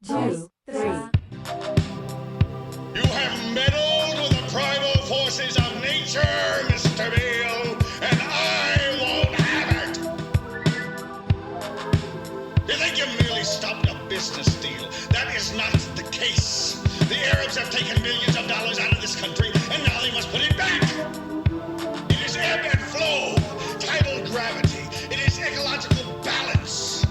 2, 3. You have meddled with the primal forces of nature, Mr. Beale, and I won't have it! You think you merely stopped a business deal? That is not the case. The Arabs have taken millions of dollars out of this country, and now they must put it back! It is ebb and flow, tidal gravity, it is ecological balance.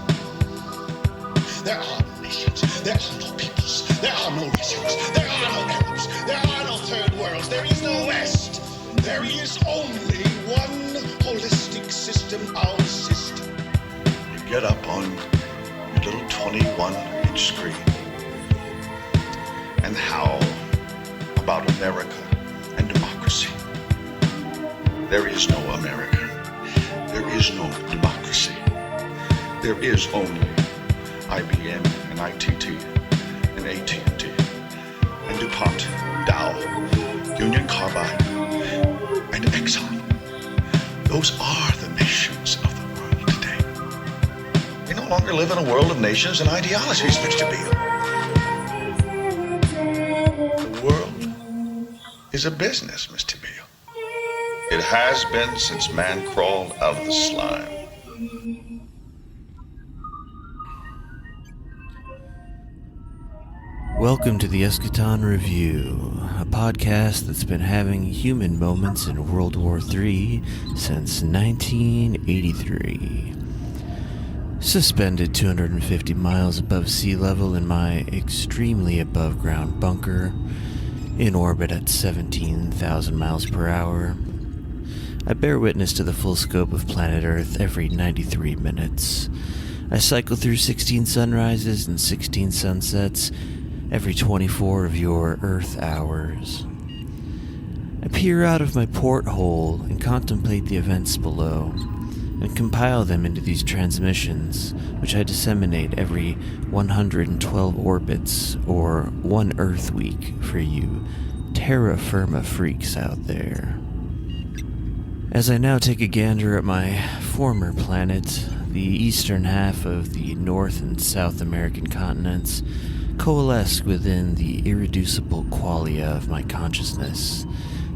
There are no nations, there are no peoples, there are no nations, there are no Arabs, there are no third worlds, there is no West. There is only one holistic system, our system. You get up on your little 21-inch screen and howl about America and democracy. There is no America. There is no democracy. There is only IBM and ITT and AT&T and DuPont, Dow, Union Carbide, and Exxon. Those are the nations of the world today. We no longer live in a world of nations and ideologies, Mr. Beale. The world is a business, Mr. Beale. It has been since man crawled out of the slime. Welcome to the Eschaton Review, a podcast that's been having human moments in World War III since 1983. Suspended 250 miles above sea level in my extremely above-ground bunker, in orbit at 17,000 miles per hour, I bear witness to the full scope of planet Earth every 93 minutes. I cycle through 16 sunrises and 16 sunsets every 24 of your Earth hours. I peer out of my porthole and contemplate the events below, and compile them into these transmissions, which I disseminate every 112 orbits, or 1 Earth week for you terra firma freaks out there. As I now take a gander at my former planet, the eastern half of the North and South American continents coalesce within the irreducible qualia of my consciousness,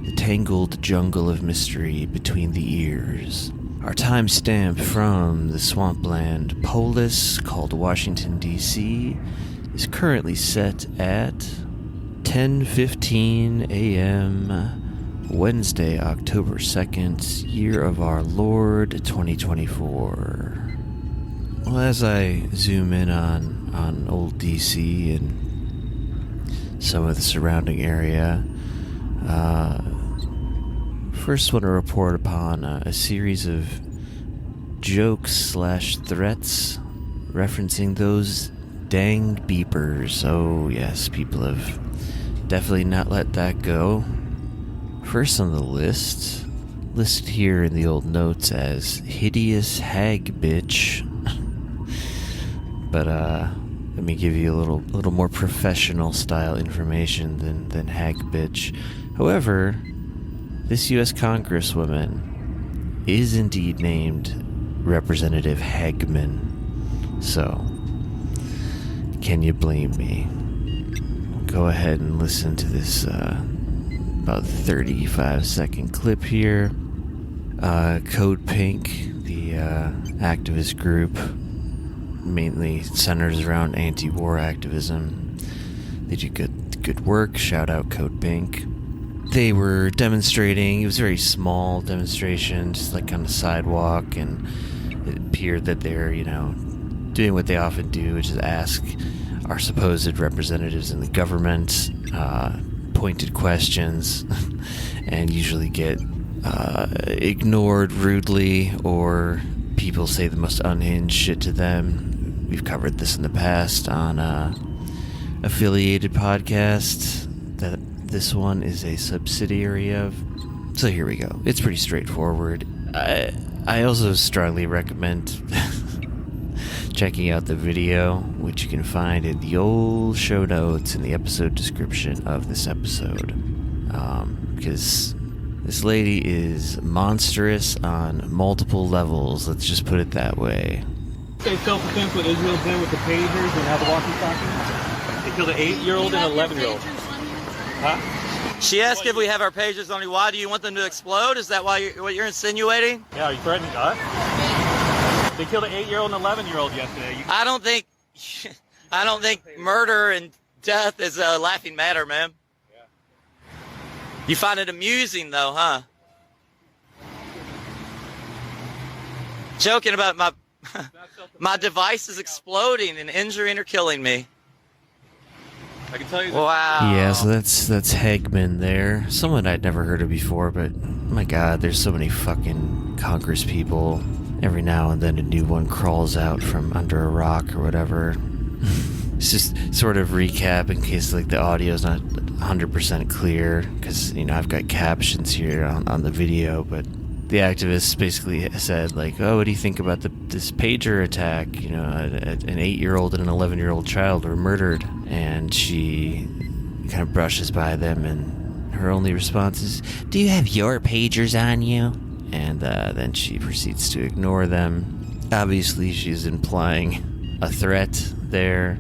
the tangled jungle of mystery between the ears. Our timestamp from the swampland polis called Washington, D.C. is currently set at 10:15 a.m., Wednesday, October 2nd, year of our Lord, 2024. Well, as I zoom in on old DC and some of the surrounding area, first want to report upon a series of jokes/threats referencing those danged beepers. Oh yes, people have definitely not let that go. First on the list, listed here in the old notes as hideous hag bitch. But let me give you a little more professional style information than hag bitch. However, this U.S. Congresswoman is indeed named Representative Hagman. So, can you blame me? Go ahead and listen to this about 35-second clip here. Code Pink, the activist group, mainly centers around anti-war activism. They do good work. Shout out Code Pink. They were demonstrating. It was a very small demonstration, just like on the sidewalk, and it appeared that they're, doing what they often do, which is ask our supposed representatives in the government pointed questions, and usually get ignored rudely, or people say the most unhinged shit to them. We've covered this in the past on affiliated podcasts that this one is a subsidiary of. So here we go. It's pretty straightforward. I also strongly recommend checking out the video, which you can find in the old show notes in the episode description of this episode. Because this lady is monstrous on multiple levels, let's just put it that way. Say self-defense what Israel's been with the pagers and how the walkie-talkies. They killed an 8-year-old and an 11-year-old. Huh? She asked if we have our pagers on you. Why do you want them to explode? Is that what you're insinuating? Yeah, are you threatening us? They killed an 8-year-old and 11-year-old yesterday. I don't think murder and death is a laughing matter, man. Yeah. You find it amusing, though, huh? Joking about my device is exploding and injuring or killing me. I can tell you. Wow. Yeah, so that's Hagman there. Someone I'd never heard of before, but my God, there's so many fucking Congress people. Every now and then a new one crawls out from under a rock or whatever. It's just sort of recap in case like the audio's not 100% clear, because I've got captions here on the video, but the activists basically said like, oh, what do you think about this pager attack? An 8-year-old and an 11-year-old child were murdered, and she kind of brushes by them, and her only response is, do you have your pagers on you? And then she proceeds to ignore them. Obviously, she's implying a threat there,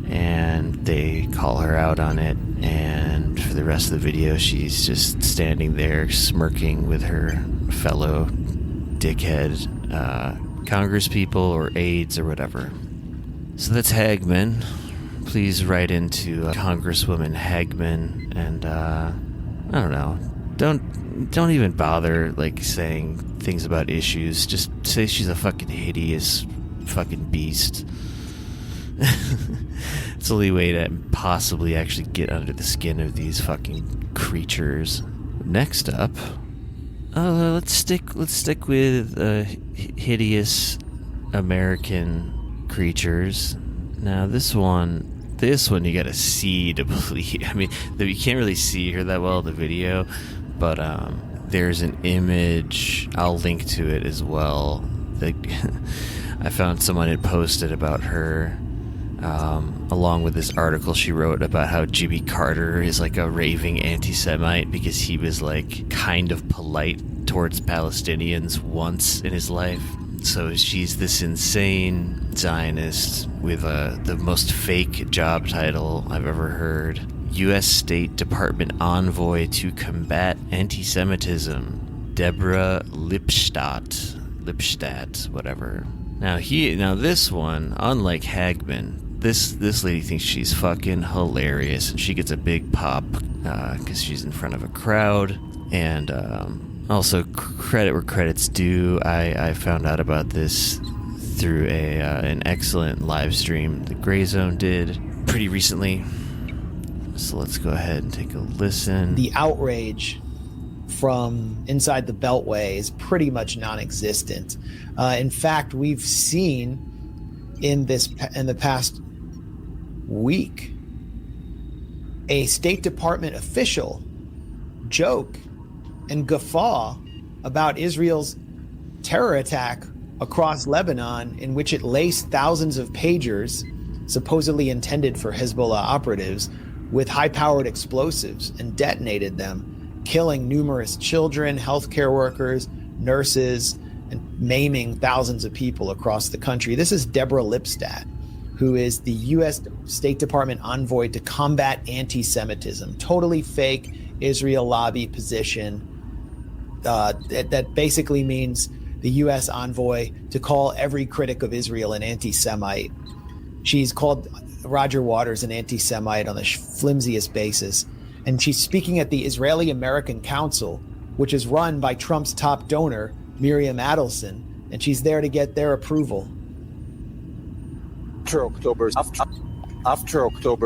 and they call her out on it. And for the rest of the video, she's just standing there smirking with her fellow dickhead congresspeople or aides or whatever. So that's Hagman. Please write into Congresswoman Hagman, and I don't know. Don't even bother like saying things about issues. Just say she's a fucking hideous fucking beast. It's the only way to possibly actually get under the skin of these fucking creatures. Next up, let's stick with hideous American creatures. Now this one you gotta see to believe. I mean, you can't really see her that well in the video, but there's an image. I'll link to it as well. I found someone had posted about her, along with this article she wrote about how Jimmy Carter is like a raving anti-Semite because he was like kind of polite towards Palestinians once in his life. So she's this insane Zionist with the most fake job title I've ever heard. U.S. State Department Envoy to Combat Anti-Semitism, Deborah Lipstadt, whatever. Now this one, unlike Hagman, this lady thinks she's fucking hilarious, and she gets a big pop because she's in front of a crowd. And also, credit where credit's due. I found out about this through an excellent live stream the Gray Zone did pretty recently. So let's go ahead and take a listen. The outrage from inside the Beltway is pretty much non-existent. In fact, we've seen in the past week a State Department official joke and guffaw about Israel's terror attack across Lebanon, in which it laced thousands of pagers supposedly intended for Hezbollah operatives with high-powered explosives and detonated them, killing numerous children, healthcare workers, nurses, and maiming thousands of people across the country. This is Deborah Lipstadt, who is the U.S. State Department envoy to combat anti-Semitism. Totally fake Israel lobby position. That basically means the U.S. envoy to call every critic of Israel an anti-Semite. She's called Roger Waters an anti-Semite on the flimsiest basis. And she's speaking at the Israeli-American Council, which is run by Trump's top donor, Miriam Adelson, and she's there to get their approval. After October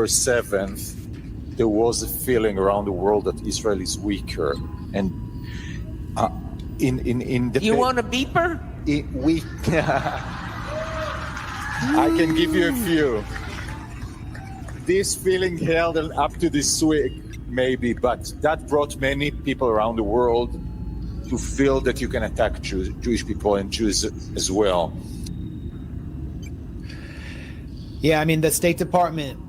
7th, there was a feeling around the world that Israel is weaker. And in the... You want a beeper? I can give you a few. This feeling held up to this week, maybe, but that brought many people around the world to feel that you can attack Jewish people and Jews as well. Yeah, I mean, the State Department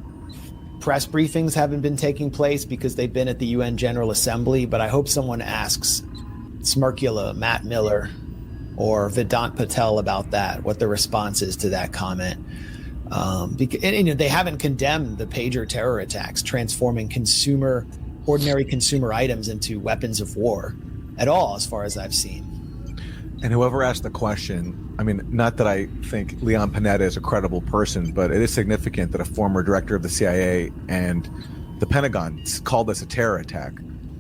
press briefings haven't been taking place because they've been at the UN General Assembly, but I hope someone asks Smirkula, Matt Miller, or Vedant Patel about that, what the response is to that comment. They haven't condemned the pager terror attacks, transforming ordinary consumer items into weapons of war at all, as far as I've seen. And whoever asked the question, I mean, not that I think Leon Panetta is a credible person, but it is significant that a former director of the CIA and the Pentagon called this a terror attack.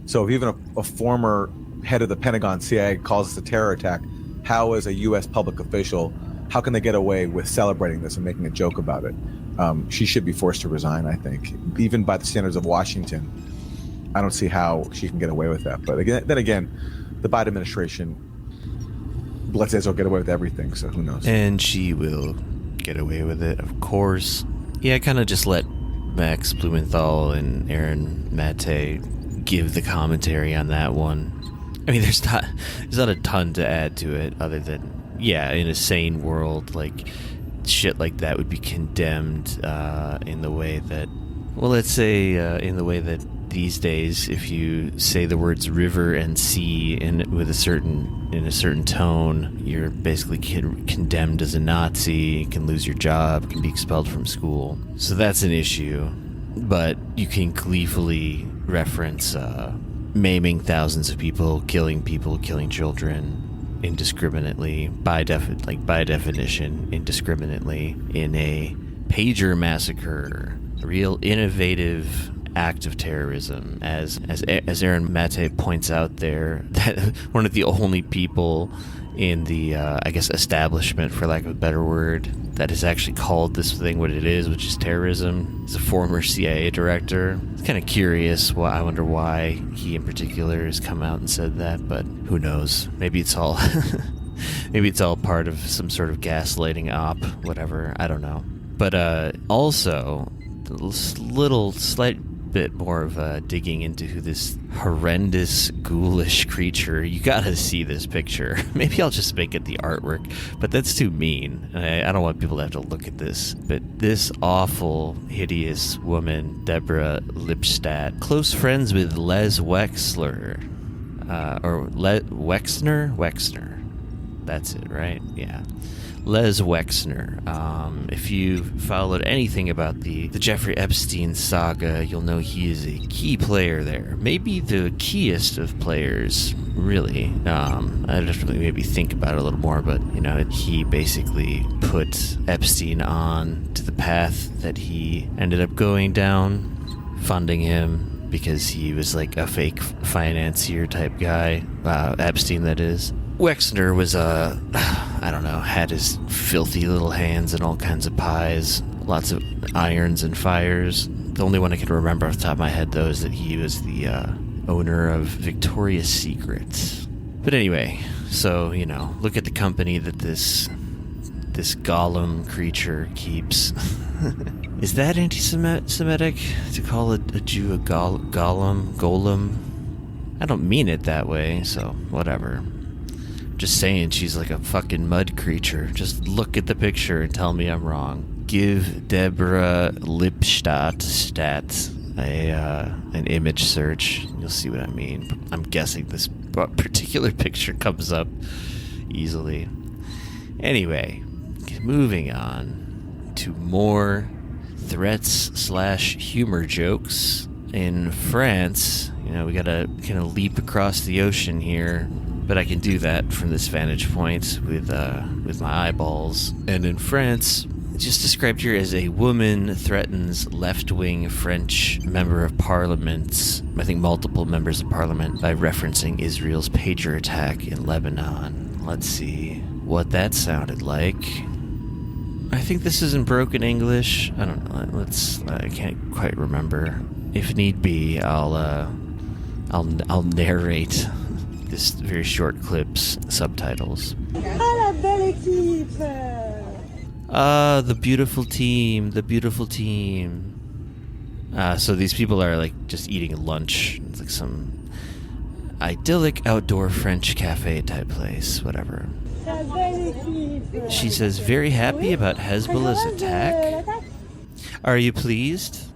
So if even a former head of the Pentagon CIA calls this a terror attack, how, as a U.S. public official, how can they get away with celebrating this and making a joke about it? She should be forced to resign, I think. Even by the standards of Washington, I don't see how she can get away with that. But then again, the Biden administration lets Israel get away with everything, so who knows? And she will get away with it, of course. Yeah, I kind of just let Max Blumenthal and Aaron Mate give the commentary on that one. I mean, there's not a ton to add to it other than, yeah, in a sane world, like, shit like that would be condemned in the way that, well, let's say in the way that these days, if you say the words river and sea in a certain tone, you're basically condemned as a Nazi. You can lose your job, can be expelled from school. So that's an issue. But you can gleefully reference maiming thousands of people, killing children indiscriminately, by definition, indiscriminately, in a pager massacre, a real innovative act of terrorism, as Aaron Mate points out there, that one of the only people in the I guess establishment, for lack of a better word, that has actually called this thing what it is, which is terrorism, is a former CIA director. It's kind of curious. I wonder why he in particular has come out and said that, but who knows? Maybe it's all maybe it's all part of some sort of gaslighting op, whatever. I don't know. But also, slight bit more of digging into who this horrendous, ghoulish creature. You gotta see this picture. Maybe I'll just make it the artwork, but that's too mean. I don't want people to have to look at this. But this awful, hideous woman, Deborah Lipstadt, close friends with Les Wexner, Wexner. That's it, right? Yeah. Les Wexner. If you followed anything about the Jeffrey Epstein saga, you'll know he is a key player there. Maybe the keyest of players, really. I'd have to maybe think about it a little more, but, he basically put Epstein on to the path that he ended up going down, funding him, because he was like a fake financier type guy. Epstein, that is. Wexner was, had his filthy little hands in all kinds of pies, lots of irons and fires. The only one I can remember off the top of my head, though, is that he was the owner of Victoria's Secret. But anyway, so, look at the company that this golem creature keeps. Is that anti-Semitic to call a Jew a golem? I don't mean it that way, so whatever. Just saying, she's like a fucking mud creature. Just look at the picture and tell me I'm wrong. Give Deborah Lipstadt an image search. You'll see what I mean. I'm guessing this particular picture comes up easily. Anyway, moving on to more threats/humor jokes. In France, we gotta kind of leap across the ocean here. But I can do that from this vantage point with my eyeballs. And in France, just described here as a woman threatens left-wing French member of parliament, I think multiple members of parliament, by referencing Israel's pager attack in Lebanon. Let's see what that sounded like. I think this is in broken English. I don't know. I can't quite remember. If need be, I'll narrate this very short clip's subtitles. The beautiful team. So these people are like just eating lunch. It's like some idyllic outdoor French cafe type place, whatever. She says, very happy about Hezbollah's attack. Are you pleased?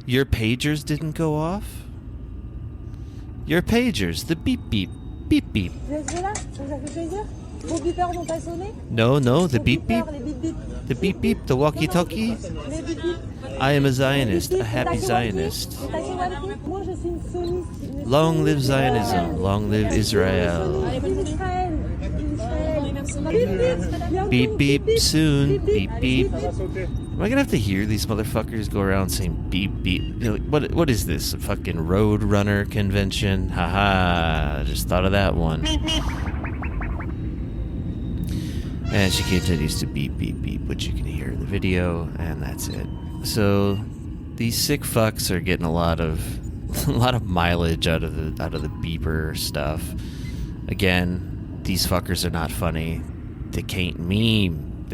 Your pagers didn't go off? Your pagers, the beep beep, beep beep. Vos beepers n'ont pas sonné? No, the Vos beep beep. beepers, les beep beep. The beep beep, the walkie talkie. Les beep beep. I am a Zionist, Les a beep beep, happy les Zionist. taquet-waquet. Les taquet-waquet. Moi, je suis une sioniste. Long live Zionism, long live Israel. Israël. Israël. Beep beep soon, beep beep. Am I gonna have to hear these motherfuckers go around saying beep beep? You know, what is this? A fucking road runner convention? Haha, I just thought of that one. And she continues to beep beep beep, which you can hear in the video, and that's it. So these sick fucks are getting a lot of mileage out of the beeper stuff. Again, these fuckers are not funny. They can't meme.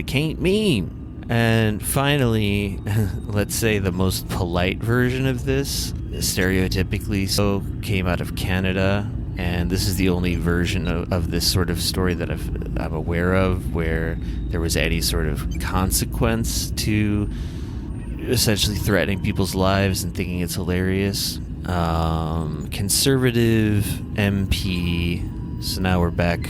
And finally, let's say the most polite version of this, stereotypically so, came out of Canada, and this is the only version of this sort of story that I'm aware of where there was any sort of consequence to essentially threatening people's lives and thinking it's hilarious. Conservative MP, so now we're back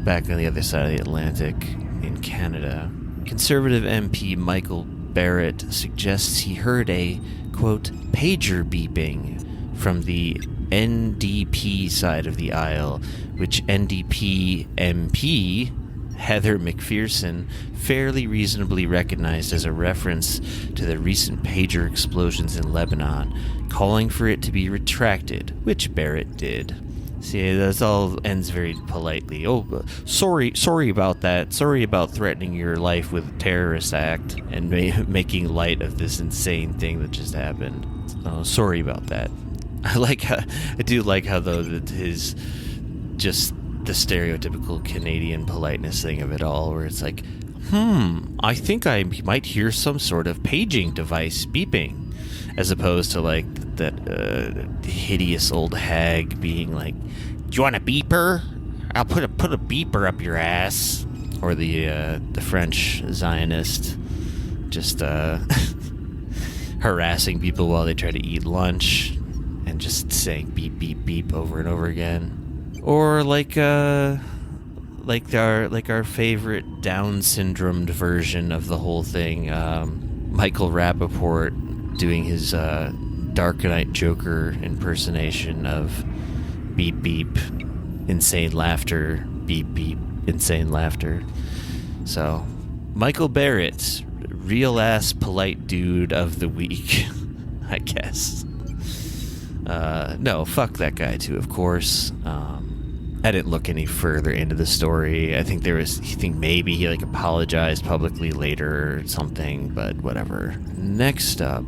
on the other side of the Atlantic in Canada. Conservative MP Michael Barrett suggests he heard a, quote, pager beeping from the NDP side of the aisle, which NDP MP Heather McPherson fairly reasonably recognized as a reference to the recent pager explosions in Lebanon, calling for it to be retracted, which Barrett did. See, that all ends very politely. Oh, sorry about that. Sorry about threatening your life with a terrorist act and making light of this insane thing that just happened. Oh, sorry about that. I do like how though that his just the stereotypical Canadian politeness thing of it all, where it's like, I think I might hear some sort of paging device beeping, as opposed to like that hideous old hag being like, "Do you want a beeper? I'll put a beeper up your ass," or the French Zionist just harassing people while they try to eat lunch and just saying beep beep beep over and over again. Or like our favorite Down syndromed version of the whole thing, Michael Rappaport doing his Dark Knight Joker impersonation of beep beep, insane laughter, beep beep, insane laughter. So, Michael Barrett, real ass polite dude of the week, I guess. No, fuck that guy too, of course. I didn't look any further into the story. I think maybe he like apologized publicly later or something, but whatever. Next up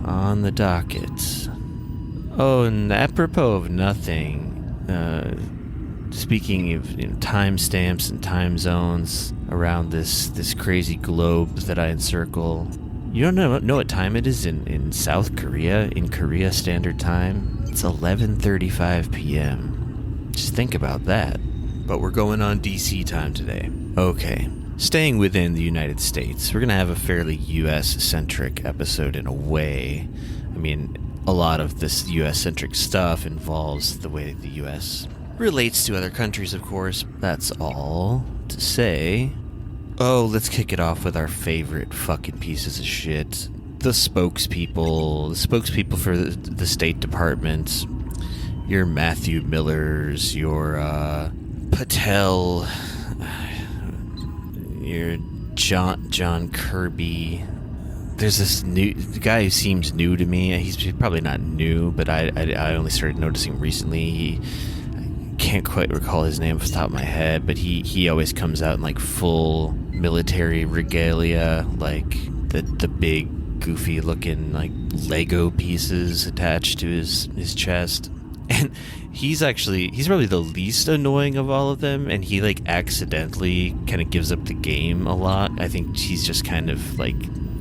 on the docket. Oh, and apropos of nothing, speaking of timestamps and time zones around this crazy globe that I encircle, you don't know what time it is in South Korea, in Korea Standard Time? It's 11:35 p.m. Just think about that. But we're going on DC time today. Okay. Staying within the United States, we're going to have a fairly US-centric episode in a way. I mean, a lot of this US-centric stuff involves the way the US relates to other countries, of course. That's all to say. Oh, let's kick it off with our favorite fucking pieces of shit. The spokespeople for the State Department. Your Matthew Millers, your Patel, your John Kirby. There's this new guy who seems new to me. He's probably not new, but I only started noticing recently. I can't quite recall his name off the top of my head, but he always comes out in like full military regalia, like the big goofy looking like Lego pieces attached to his chest. And he's probably the least annoying of all of them, and he like accidentally kind of gives up the game a lot. I think he's just kind of like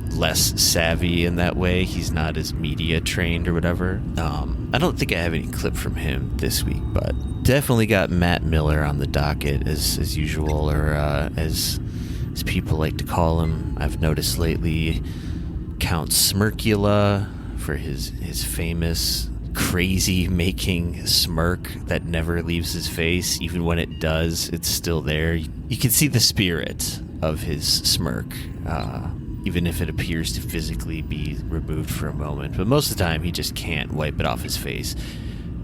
less savvy in that way. He's not as media trained or whatever. I don't think I have any clip from him this week, but definitely got Matt Miller on the docket as usual, or as people like to call him. I've noticed lately Count Smirkula for his famous crazy making smirk that never leaves his face. Even when it does, it's still there. You can see the spirit of his smirk, even if it appears to physically be removed for a moment. But most of the time, he just can't wipe it off his face.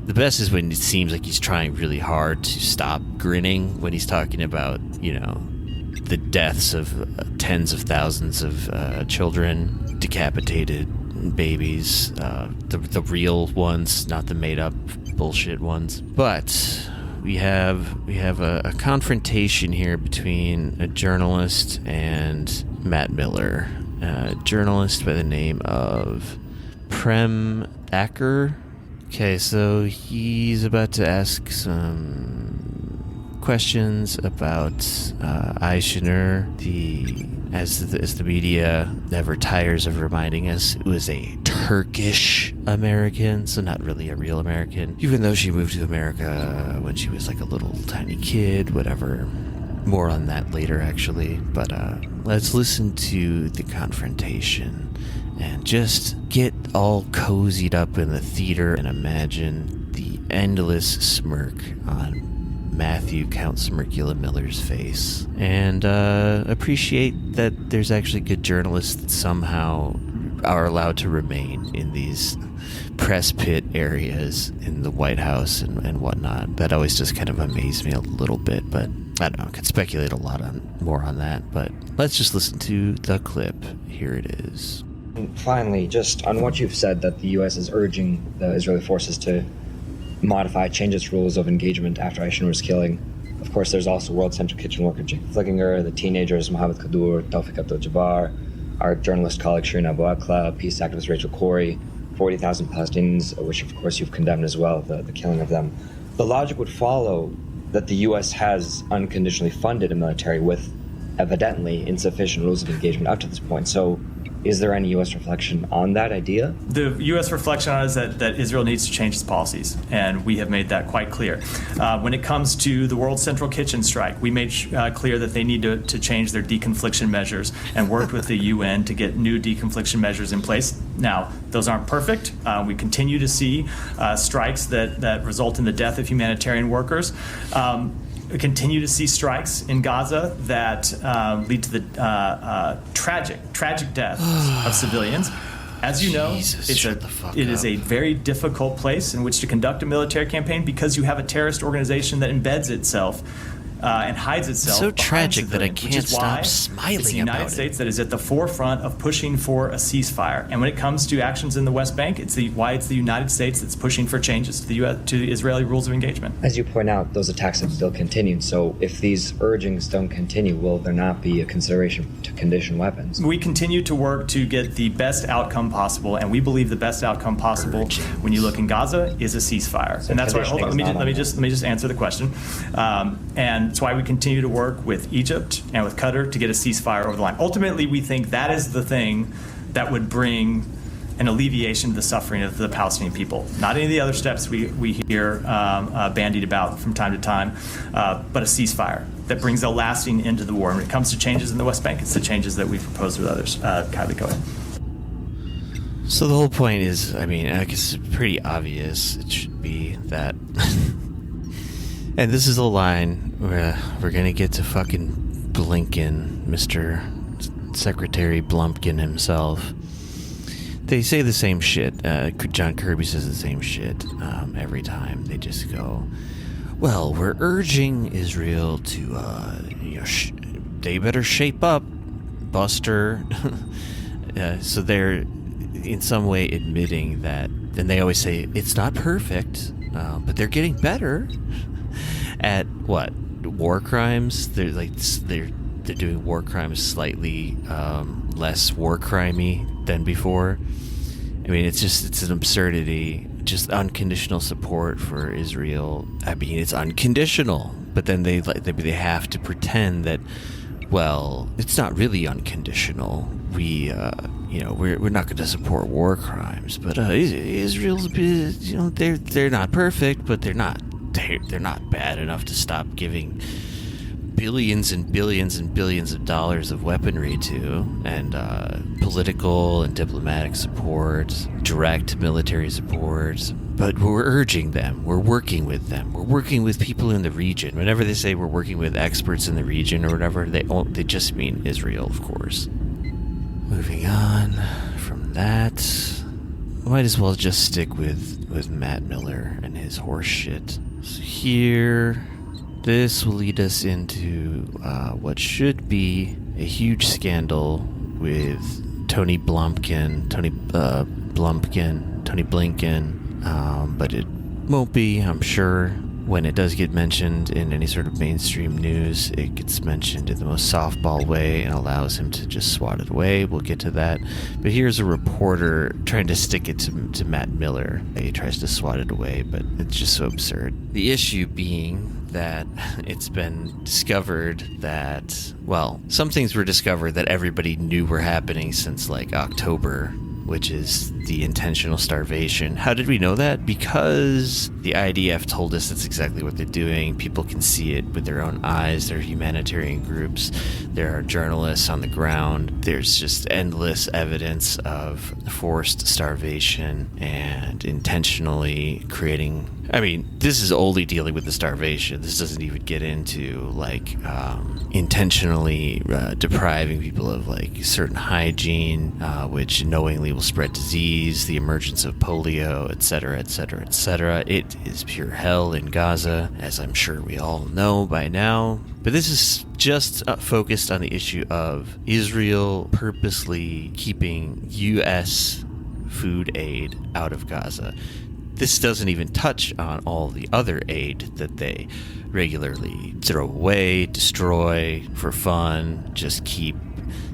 The best is when it seems like he's trying really hard to stop grinning when he's talking about, the deaths of tens of thousands of children, decapitated babies, the real ones, not the made-up bullshit ones. But we have a confrontation here between a journalist and Matt Miller, a journalist by the name of Prem Acker. Okay, so he's about to ask some questions about Eichner, as the media never tires of reminding us, it was a Turkish American, so not really a real American, even though she moved to America when she was like a little tiny kid, whatever. More on that later, actually. But let's listen to the confrontation and just get all cozied up in the theater and imagine the endless smirk on Matthew Count Smirkula Miller's face. And appreciate that there's actually good journalists that somehow are allowed to remain in these press pit areas in the White House and whatnot. That always just kind of amazed me a little bit, but I don't know, I could speculate a lot more on that, but let's just listen to the clip. Here it is. And finally, just on what you've said, that the U.S. is urging the Israeli forces to change its rules of engagement after Eichner's killing. Of course, there's also World Central Kitchen worker Jake Flickinger, the teenagers Mohammed Kadur, Tawfiq Abdul-Jabbar, our journalist colleague Shirin Abu Akleh, peace activist Rachel Corrie, 40,000 Palestinians, which of course you've condemned as well, the killing of them. The logic would follow that the U.S. has unconditionally funded a military with evidently insufficient rules of engagement up to this point. So is there any U.S. reflection on that idea? The U.S. reflection on it is that Israel needs to change its policies, and we have made that quite clear. When it comes to the World Central Kitchen strike, we made clear that they need to change their deconfliction measures and worked with the UN to get new deconfliction measures in place. Now, those aren't perfect. We continue to see strikes that result in the death of humanitarian workers. We continue to see strikes in Gaza that lead to the tragic deaths of civilians. As you know, it is a very difficult place in which to conduct a military campaign because you have a terrorist organization that embeds itself and hides itself. So tragic that I can't stop smiling it's the United States that is at the forefront of pushing for a ceasefire. And when it comes to actions in the West Bank, it's the United States that's pushing for changes to the Israeli rules of engagement. As you point out, those attacks have still continued. So if these urgings don't continue, will there not be a consideration to condition weapons? We continue to work to get the best outcome possible, and we believe the best outcome possible when you look in Gaza is a ceasefire. So and that's why. Hold on. Let me just answer the question. And that's why we continue to work with Egypt and with Qatar to get a ceasefire over the line. Ultimately, we think that is the thing that would bring an alleviation to the suffering of the Palestinian people. Not any of the other steps we hear bandied about from time to time, but a ceasefire that brings a lasting end to the war. And when it comes to changes in the West Bank, it's the changes that we've proposed with others. Kylie, go ahead. So the whole point is, I mean, I guess it's pretty obvious. It should be that... And this is a line where we're going to get to fucking Blinken, Mr. Secretary Blumpkin himself. They say the same shit. John Kirby says the same shit every time. They just go, well, we're urging Israel to, they better shape up, Buster. So they're in some way admitting that, and they always say it's not perfect, but they're getting better at what? War crimes? They're doing war crimes slightly less war crimey than before. I mean, it's an absurdity. Just unconditional support for Israel. I mean, it's unconditional, but then they have to pretend that, well, it's not really unconditional. We're not going to support war crimes, but Israel's, they're not perfect, but they're not bad enough to stop giving billions and billions and billions of dollars of weaponry to, and political and diplomatic support, direct military support. But we're urging them, we're working with them, we're working with people in the region. Whenever they say we're working with experts in the region or whatever, they just mean Israel, of course. Moving on from that, might as well just stick with Matt Miller and his horse shit. So here, this will lead us into what should be a huge scandal with Tony Blinken, but it won't be, I'm sure. When it does get mentioned in any sort of mainstream news, it gets mentioned in the most softball way and allows him to just swat it away. We'll get to that. But here's a reporter trying to stick it to Matt Miller. He tries to swat it away, but it's just so absurd. The issue being that it's been discovered that, well, some things were discovered that everybody knew were happening since like October, which is the intentional starvation. How did we know that? Because the IDF told us that's exactly what they're doing. People can see it with their own eyes. There are humanitarian groups. There are journalists on the ground. There's just endless evidence of forced starvation and intentionally creating... I mean, this is only dealing with the starvation. This doesn't even get into, like, intentionally depriving people of, like, certain hygiene, which knowingly will spread disease, the emergence of polio, etc., etc., etc. It is pure hell in Gaza, as I'm sure we all know by now. But this is just focused on the issue of Israel purposely keeping U.S. food aid out of Gaza. This doesn't even touch on all the other aid that they regularly throw away, destroy for fun, just keep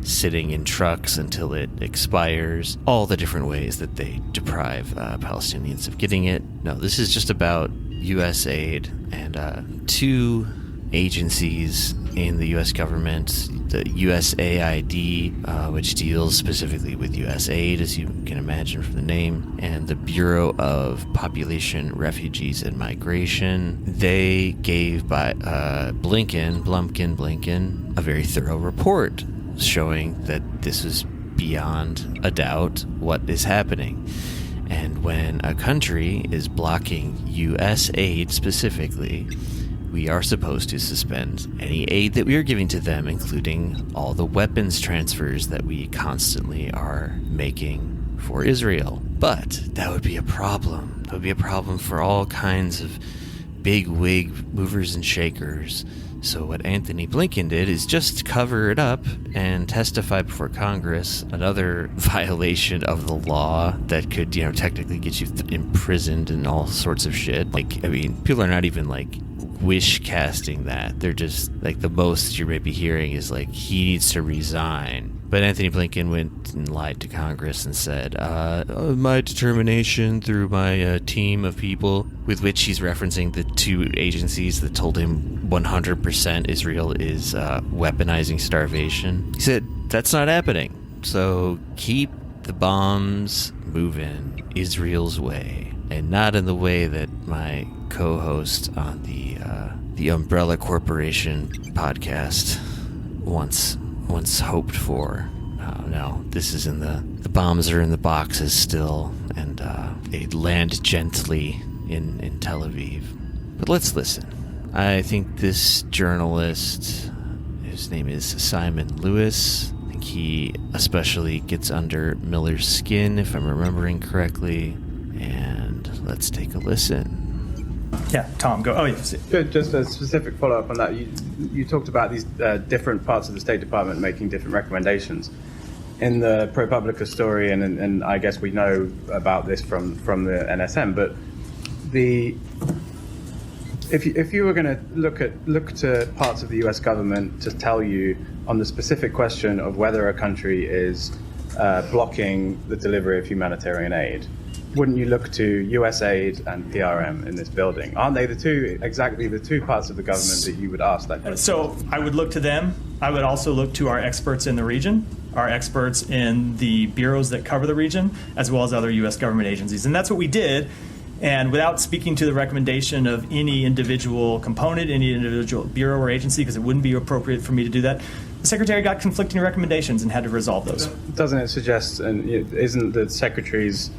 sitting in trucks until it expires, all the different ways that they deprive Palestinians of getting it. No, this is just about U.S. aid and two agencies in the U.S. government, the USAID, which deals specifically with U.S. aid, as you can imagine from the name, and the Bureau of Population, Refugees, and Migration. They gave by Blinken, a very thorough report showing that this is beyond a doubt what is happening. And when a country is blocking U.S. aid specifically, we are supposed to suspend any aid that we are giving to them, including all the weapons transfers that we constantly are making for Israel. But that would be a problem. That would be a problem for all kinds of big wig movers and shakers. So what Anthony Blinken did is just cover it up and testify before Congress, another violation of the law that could, technically get you imprisoned and all sorts of shit. Like, I mean, people are not even, like, wish casting that. They're just, like, the most you may be hearing is, like, he needs to resign. But Anthony Blinken went and lied to Congress and said, my determination through my team of people, with which he's referencing the two agencies that told him 100% Israel is weaponizing starvation. He said, that's not happening. So keep the bombs moving Israel's way, and not in the way that my co-host on the Umbrella Corporation podcast once hoped for. No, this is in the bombs are in the boxes still, and they land gently in Tel Aviv. But let's listen. I think this journalist, his name is Simon Lewis, I think he especially gets under Miller's skin, if I'm remembering correctly, and let's take a listen. Yeah, Tom, go. Oh, yes. Just a specific follow-up on that. You talked about these different parts of the State Department making different recommendations. In the ProPublica story, and I guess we know about this from the NSM, but if you were going to look to parts of the U.S. government to tell you on the specific question of whether a country is blocking the delivery of humanitarian aid, wouldn't you look to USAID and PRM in this building? Aren't they exactly the two parts of the government that you would ask that question? So I would look to them. I would also look to our experts in the region, our experts in the bureaus that cover the region, as well as other U.S. government agencies. And that's what we did And without speaking to the recommendation of any individual component, any individual bureau or agency, because it wouldn't be appropriate for me to do that, the Secretary got conflicting recommendations and had to resolve those. Doesn't it suggest, and isn't the Secretary's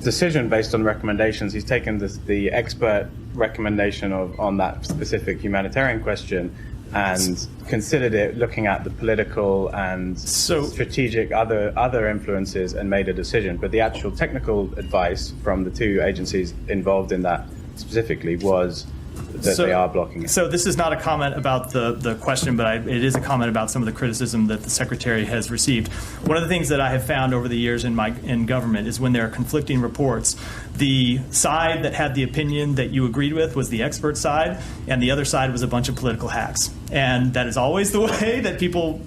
decision based on recommendations? He's taken the expert recommendation on that specific humanitarian question and considered it looking at the political and strategic other influences and made a decision. But the actual technical advice from the two agencies involved in that specifically was that they are blocking it. So this is not a comment about the question, but it is a comment about some of the criticism that the Secretary has received. One of the things that I have found over the years in government is when there are conflicting reports, the side that had the opinion that you agreed with was the expert side, and the other side was a bunch of political hacks. And that is always the way that people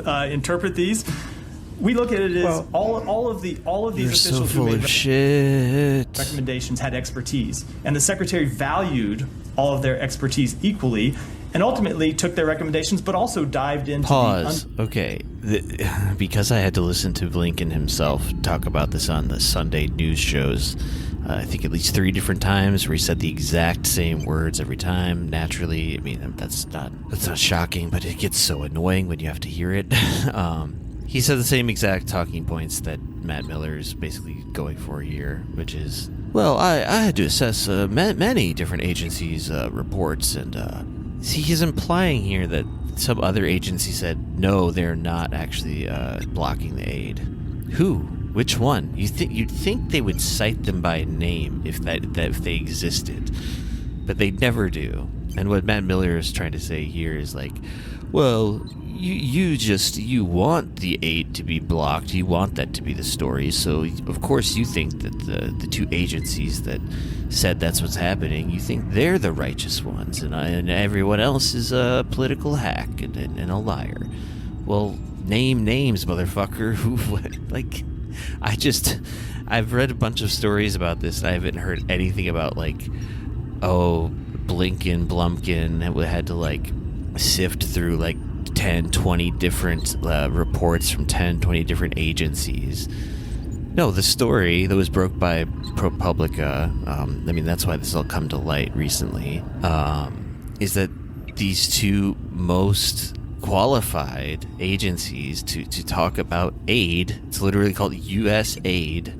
interpret these. We look at it as all of these officials who made recommendations had expertise, and the Secretary valued all of their expertise equally, and ultimately took their recommendations, but also dived into Okay, because I had to listen to Blinken himself talk about this on the Sunday news shows, I think at least 3 different times, where he said the exact same words every time. Naturally, I mean that's not shocking, but it gets so annoying when you have to hear it. He said the same exact talking points that Matt Miller is basically going for here, which is, well, I had to assess many different agencies' reports, and he's implying here that some other agency said, no, they're not actually blocking the aid. Who? Which one? You'd think they would cite them by name if they existed, but they never do. And what Matt Miller is trying to say here is like, well, you want the aid to be blocked. You want that to be the story. So of course you think that the two agencies that said that's what's happening, you think they're the righteous ones, and everyone else is a political hack and a liar. Well, name names, motherfucker. I've read a bunch of stories about this, and I haven't heard anything about Blumpkin had to sift through 10, 20 different reports from 10, 20 different agencies. No, the story that was broke by ProPublica, that's why this all come to light recently, is that these two most qualified agencies to talk about aid, it's literally called U.S. Aid,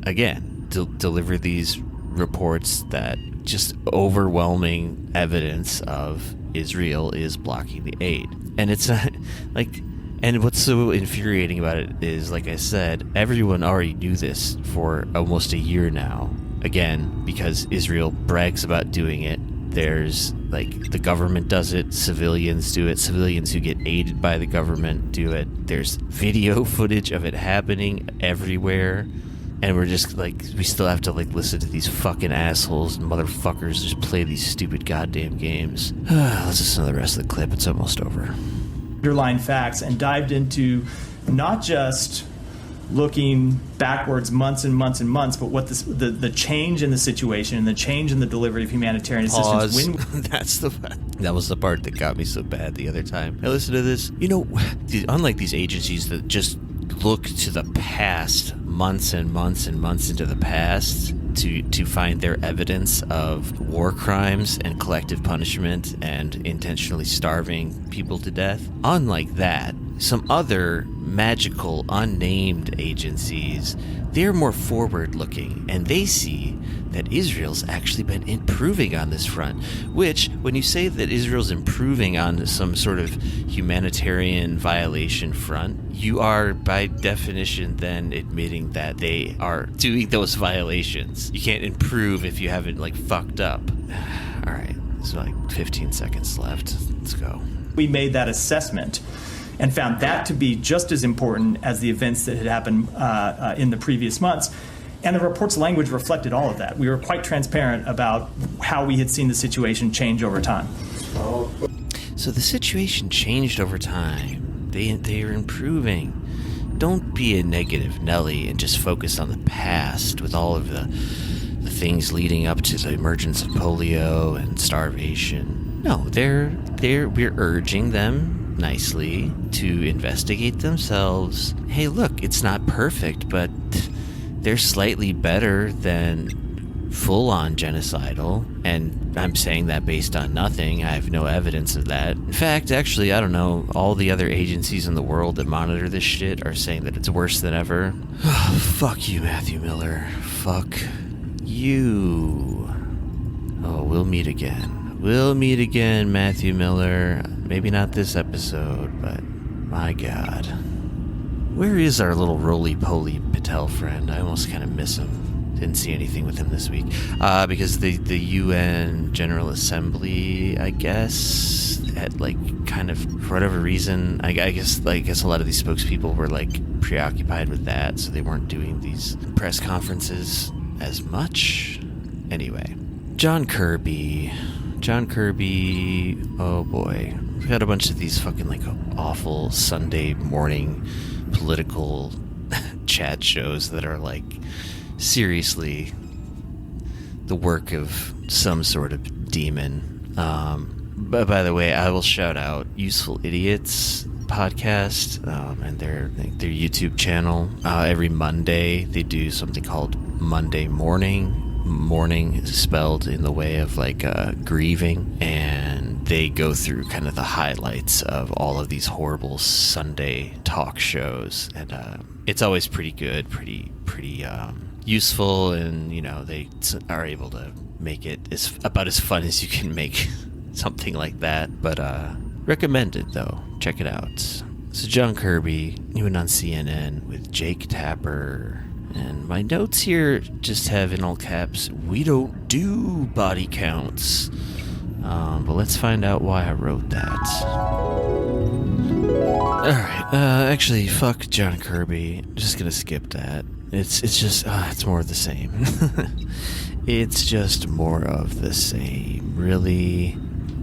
again, deliver these reports that just overwhelming evidence of Israel is blocking the aid. And it's and what's so infuriating about it is, like I said, everyone already knew this for almost a year now. Again, because Israel brags about doing it. There's the government does it, civilians do it, civilians who get aided by the government do it. There's video footage of it happening everywhere. And we're just we still have to listen to these fucking assholes and motherfuckers just play these stupid goddamn games. Let's listen to the rest of the clip. It's almost over. Underlying facts and dived into not just looking backwards months and months and months, but what the change in the situation and the change in the delivery of humanitarian assistance. That was the part that got me so bad the other time. I listened to this. Unlike these agencies that just look to the past, months and months and months into the past, to find their evidence of war crimes and collective punishment and intentionally starving people to death. Unlike that, some other magical, unnamed agencies, they're more forward-looking, and they see that Israel's actually been improving on this front, which, when you say that Israel's improving on some sort of humanitarian violation front, you are, by definition, then admitting that they are doing those violations. You can't improve if you haven't, fucked up. All right, there's 15 seconds left. Let's go. We made that assessment and found that to be just as important as the events that had happened in the previous months. And the report's language reflected all of that. We were quite transparent about how we had seen the situation change over time. So the situation changed over time. They are improving. Don't be a negative Nelly and just focus on the past with all of the things leading up to the emergence of polio and starvation. No, we're urging them nicely to investigate themselves. Hey, look, it's not perfect, but they're slightly better than full-on genocidal, and I'm saying that based on nothing. I have no evidence of that. In fact, actually, I don't know, all the other agencies in the world that monitor this shit are saying that it's worse than ever. Fuck you, Matthew Miller. Fuck you. Oh, we'll meet again. We'll meet again, Matthew Miller. Maybe not this episode, but my God. Where is our little roly-poly Patel friend? I almost kind of miss him. Didn't see anything with him this week. Because the UN General Assembly, I guess, had kind of, for whatever reason, I guess a lot of these spokespeople were preoccupied with that, so they weren't doing these press conferences as much. Anyway, John Kirby, oh boy. We've got a bunch of these fucking awful Sunday morning political chat shows that are seriously the work of some sort of demon. But by the way, I will shout out Useful Idiots podcast and their YouTube channel. Every Monday they do something called Monday Morning. Morning is spelled in the way of grieving, and they go through kind of the highlights of all of these horrible Sunday talk shows, and it's always pretty good, pretty useful, and they are able to make it about as fun as you can make something like that. But recommended though, check it out. So John Kirby, he went on CNN with Jake Tapper. And my notes here just have in all caps, "We don't do body counts." But let's find out why I wrote that. Alright, actually, fuck John Kirby. I'm just gonna skip that. It's just, it's more of the same. It's just more of the same, really.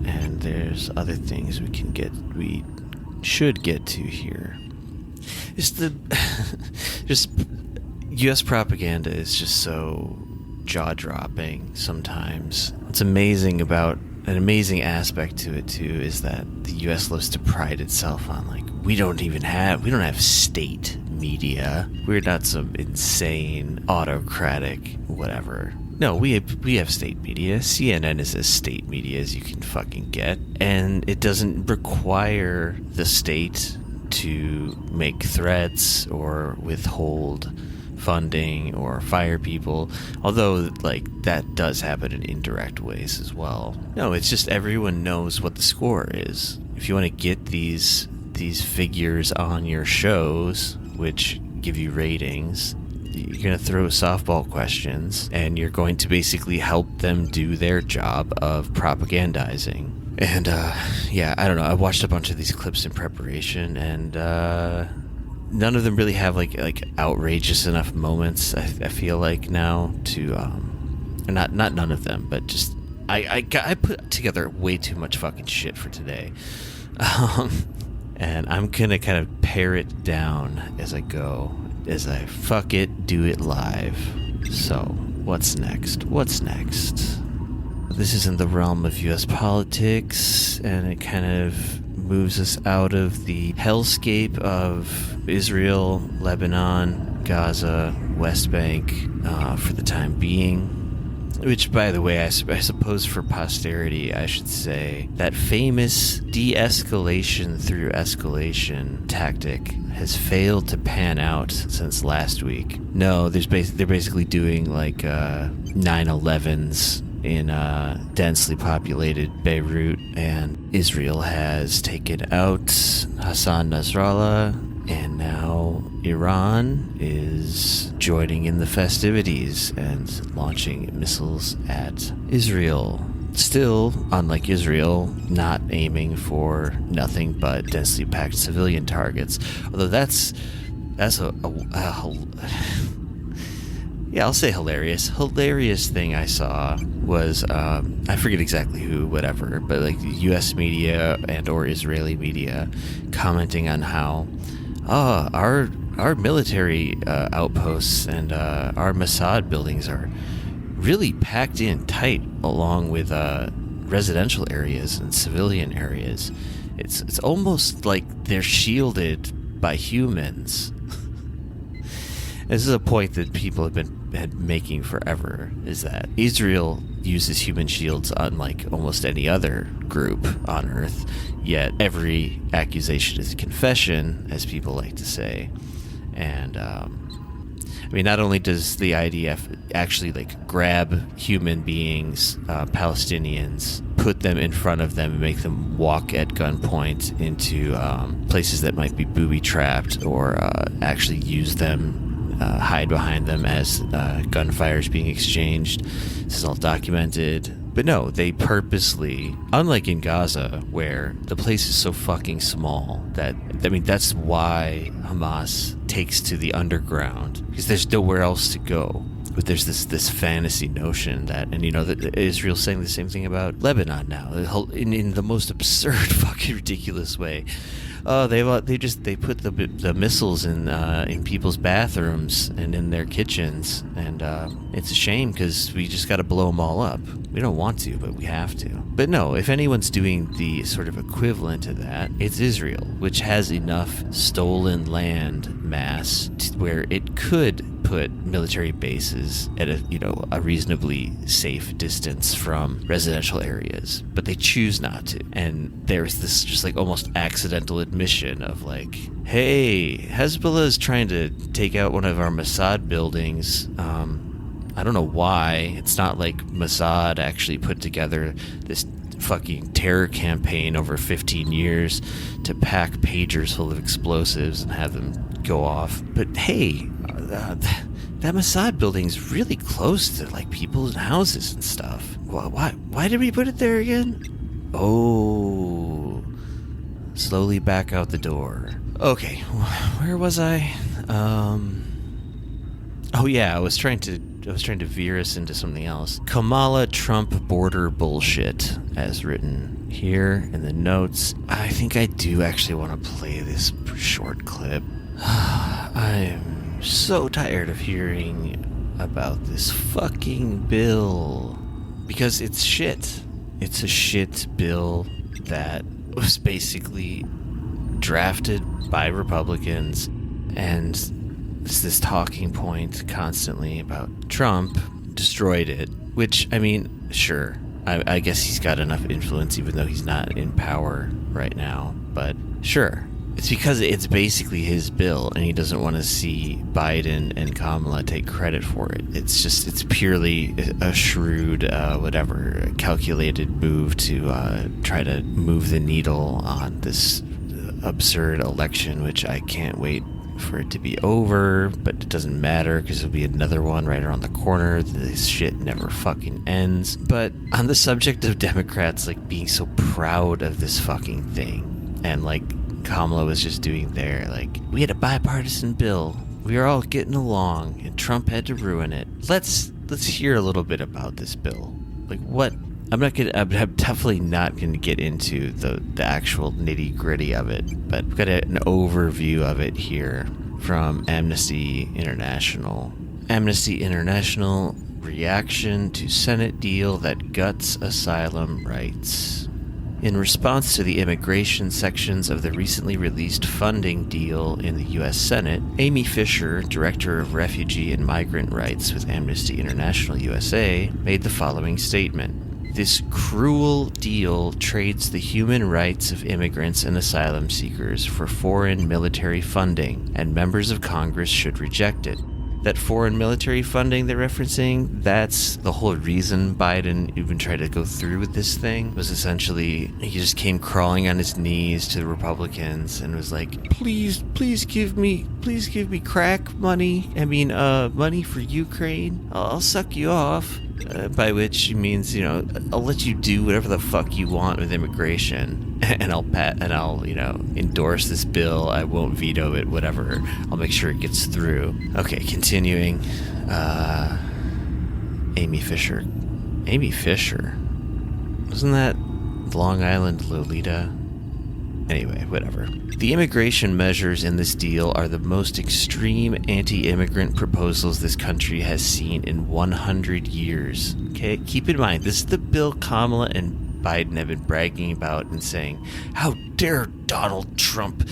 And there's other things we should get to here. U.S. propaganda is just so jaw-dropping sometimes. What's amazing about an amazing aspect to it too is that the U.S. loves to pride itself on we don't have state media. We're not some insane autocratic whatever. No, we have state media. CNN is as state media as you can fucking get, and it doesn't require the state to make threats or withhold funding or fire people, although that does happen in indirect ways as well. No, it's just everyone knows what the score is. If you want to get these figures on your shows, which give you ratings, you're going to throw softball questions, and you're going to basically help them do their job of propagandizing. And I don't know, I watched a bunch of these clips in preparation, and none of them really have outrageous enough moments. I feel like now to not none of them, but just I put together way too much fucking shit for today, and I'm gonna kind of pare it down as I go, as I fuck it, do it live. So what's next? This is in the realm of U.S. politics, and it kind of moves us out of the hellscape of Israel, Lebanon, Gaza, West Bank for the time being. Which, by the way, I suppose for posterity, I should say, that famous de-escalation through escalation tactic has failed to pan out since last week. No, they're basically doing 9/11s in densely populated Beirut, and Israel has taken out Hassan Nasrallah, and now Iran is joining in the festivities and launching missiles at Israel. Still, unlike Israel, not aiming for nothing but densely packed civilian targets. Although that's I'll say hilarious thing I saw was, I forget exactly who, whatever, but U.S. media and or Israeli media commenting on how, our military outposts and our Mossad buildings are really packed in tight, along with residential areas and civilian areas. It's almost like they're shielded by humans. This is a point that people have been making forever, is that Israel uses human shields unlike almost any other group on Earth, yet every accusation is a confession, as people like to say. And I mean, not only does the IDF actually like grab human beings, Palestinians, put them in front of them and make them walk at gunpoint into places that might be booby-trapped, or actually use them, hide behind them as gunfire is being exchanged. This is all documented. But no, they purposely, unlike in Gaza, where the place is so fucking small that, I mean, that's why Hamas takes to the underground, because there's nowhere else to go. But there's this fantasy notion that, and you know, that Israel's saying the same thing about Lebanon now, in the most absurd, fucking ridiculous way. Oh, they put the missiles in people's bathrooms and in their kitchens, and it's a shame because we just got to blow them all up. We don't want to, but we have to. But no, if anyone's doing the sort of equivalent to that, it's Israel, which has enough stolen land mass where it could put military bases at a reasonably safe distance from residential areas, but they choose not to. And there's this just like almost accidental admission of like, hey, Hezbollah is trying to take out one of our Mossad buildings. I don't know why. It's not like Mossad actually put together this fucking terror campaign over 15 years to pack pagers full of explosives and have them go off. But hey, that Mossad building's really close to like people's houses and stuff. Why did we put it there again? Oh, slowly back out the door. Okay, where was I? Oh yeah, I was trying to veer us into something else. Kamala Trump border bullshit, as written here in the notes. I think I do actually want to play this short clip. I'm so tired of hearing about this fucking bill, because it's shit. It's a shit bill that was basically drafted by Republicans, and it's this talking point constantly about Trump destroyed it, which, I mean, sure, I guess he's got enough influence even though he's not in power right now, but sure. It's because it's basically his bill and he doesn't want to see Biden and Kamala take credit for it. It's purely a shrewd, calculated move to try to move the needle on this absurd election, which I can't wait for it to be over, but it doesn't matter because there'll be another one right around the corner. This shit never fucking ends. But on the subject of Democrats like being so proud of this fucking thing, and like Kamala was just doing there, like, we had a bipartisan bill, we were all getting along, and Trump had to ruin it. Let's hear a little bit about this bill. Like, what? I'm definitely not gonna get into the actual nitty gritty of it, but we've got an overview of it here from Amnesty International. Amnesty International, reaction to Senate deal that guts asylum rights. In response to the immigration sections of the recently released funding deal in the U.S. Senate, Amy Fisher, Director of Refugee and Migrant Rights with Amnesty International USA, made the following statement. This cruel deal trades the human rights of immigrants and asylum seekers for foreign military funding, and members of Congress should reject it. That foreign military funding they're referencing, that's the whole reason Biden even tried to go through with this thing, was essentially he just came crawling on his knees to the Republicans and was like, please give me crack money. Money for Ukraine. I'll suck you off. By which he means, I'll let you do whatever the fuck you want with immigration, and I'll endorse this bill. I won't veto it, whatever. I'll make sure it gets through. Okay, continuing. Amy Fisher. Amy Fisher? Wasn't that Long Island Lolita? Anyway, whatever. The immigration measures in this deal are the most extreme anti-immigrant proposals this country has seen in 100 years. Okay, keep in mind, this is the bill Kamala and Biden have been bragging about and saying, how dare Donald Trump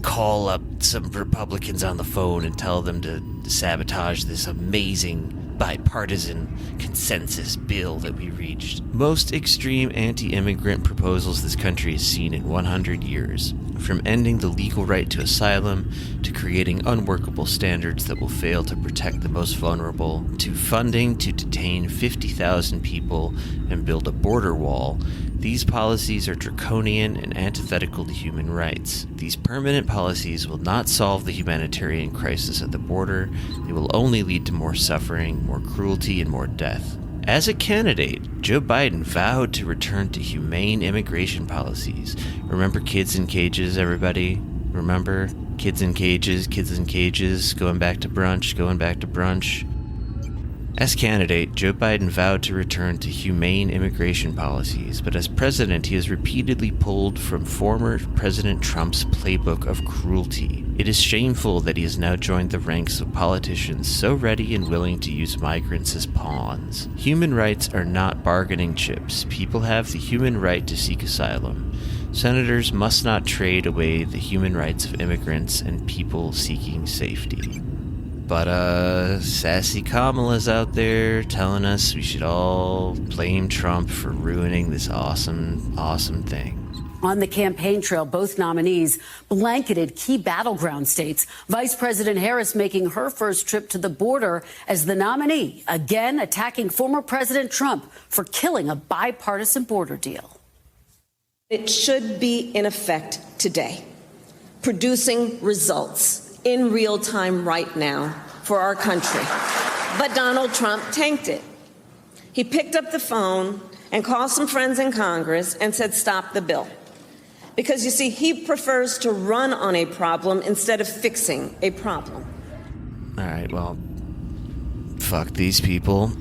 call up some Republicans on the phone and tell them to sabotage this amazing bipartisan consensus bill that we reached. Most extreme anti-immigrant proposals this country has seen in 100 years. From ending the legal right to asylum, to creating unworkable standards that will fail to protect the most vulnerable, to funding to detain 50,000 people and build a border wall, these policies are draconian and antithetical to human rights. These permanent policies will not solve the humanitarian crisis at the border. They will only lead to more suffering, more cruelty, and more death. As a candidate, Joe Biden vowed to return to humane immigration policies. Remember kids in cages, everybody? Remember? Kids in cages, going back to brunch. As candidate, Joe Biden vowed to return to humane immigration policies, but as president, he has repeatedly pulled from former President Trump's playbook of cruelty. It is shameful that he has now joined the ranks of politicians so ready and willing to use migrants as pawns. Human rights are not bargaining chips. People have the human right to seek asylum. Senators must not trade away the human rights of immigrants and people seeking safety. But, sassy Kamala's out there telling us we should all blame Trump for ruining this awesome, awesome thing. On the campaign trail, both nominees blanketed key battleground states. Vice President Harris making her first trip to the border as the nominee, again attacking former President Trump for killing a bipartisan border deal. It should be in effect today, producing results in real time right now for our country. But Donald Trump tanked it. He picked up the phone and called some friends in Congress and said, stop the bill. Because, you see, he prefers to run on a problem instead of fixing a problem. All right, well, fuck these people.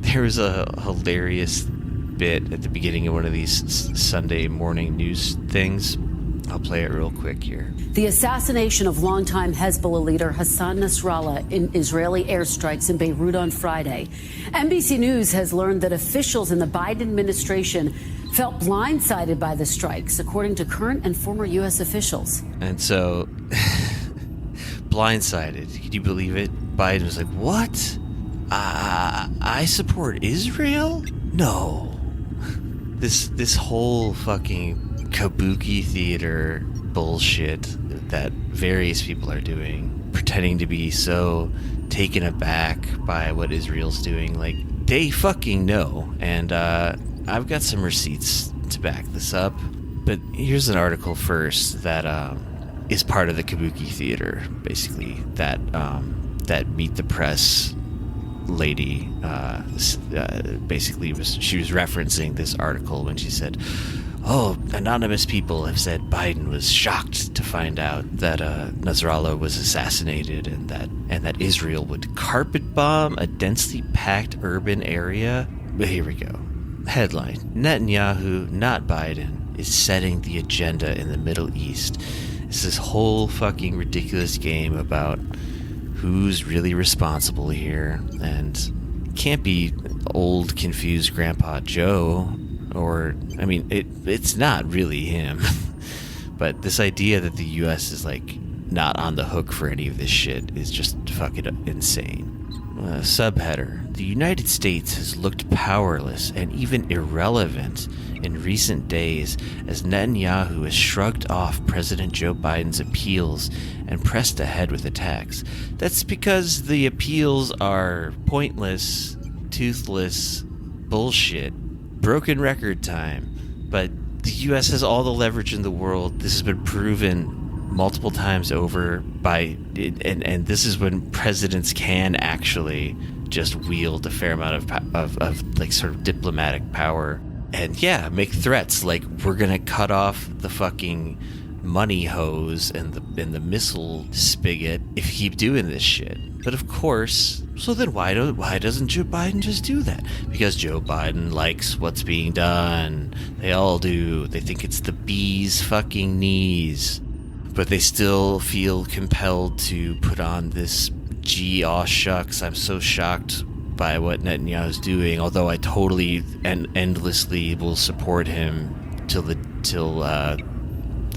There was a hilarious bit at the beginning of one of these Sunday morning news things. I'll play it real quick here. The assassination of longtime Hezbollah leader Hassan Nasrallah in Israeli airstrikes in Beirut on Friday. NBC News has learned that officials in the Biden administration felt blindsided by the strikes, according to current and former U.S. officials. And so, blindsided. Can you believe it? Biden was like, what? I support Israel? No. This whole fucking kabuki theater bullshit that various people are doing, pretending to be so taken aback by what Israel's doing, like, they fucking know. And I've got some receipts to back this up. But here's an article first that is part of the kabuki theater, basically, that Meet the Press lady basically she was referencing this article when she said, oh, anonymous people have said Biden was shocked to find out that Nasrallah was assassinated and that Israel would carpet bomb a densely packed urban area. But here we go. Headline: Netanyahu, not Biden, is setting the agenda in the Middle East. It's this whole fucking ridiculous game about who's really responsible here, and can't be old confused Grandpa Joe, or I mean it's not really him. But this idea that the US is like not on the hook for any of this shit is just fucking insane. Subheader: the United States has looked powerless and even irrelevant in recent days as Netanyahu has shrugged off President Joe Biden's appeals and pressed ahead with attacks. That's because the appeals are pointless, toothless bullshit. Broken record time. But the U.S. has all the leverage in the world. This has been proven multiple times over and this is when presidents can actually just wield a fair amount of like sort of diplomatic power and make threats like we're gonna cut off the fucking money hose and the missile spigot if you keep doing this shit. But of course, so then why doesn't Joe Biden just do that? Because Joe Biden likes what's being done. They all do. They think it's the bee's fucking knees. But they still feel compelled to put on this aw shucks, I'm so shocked by what Netanyahu's doing, although I totally and endlessly will support him till the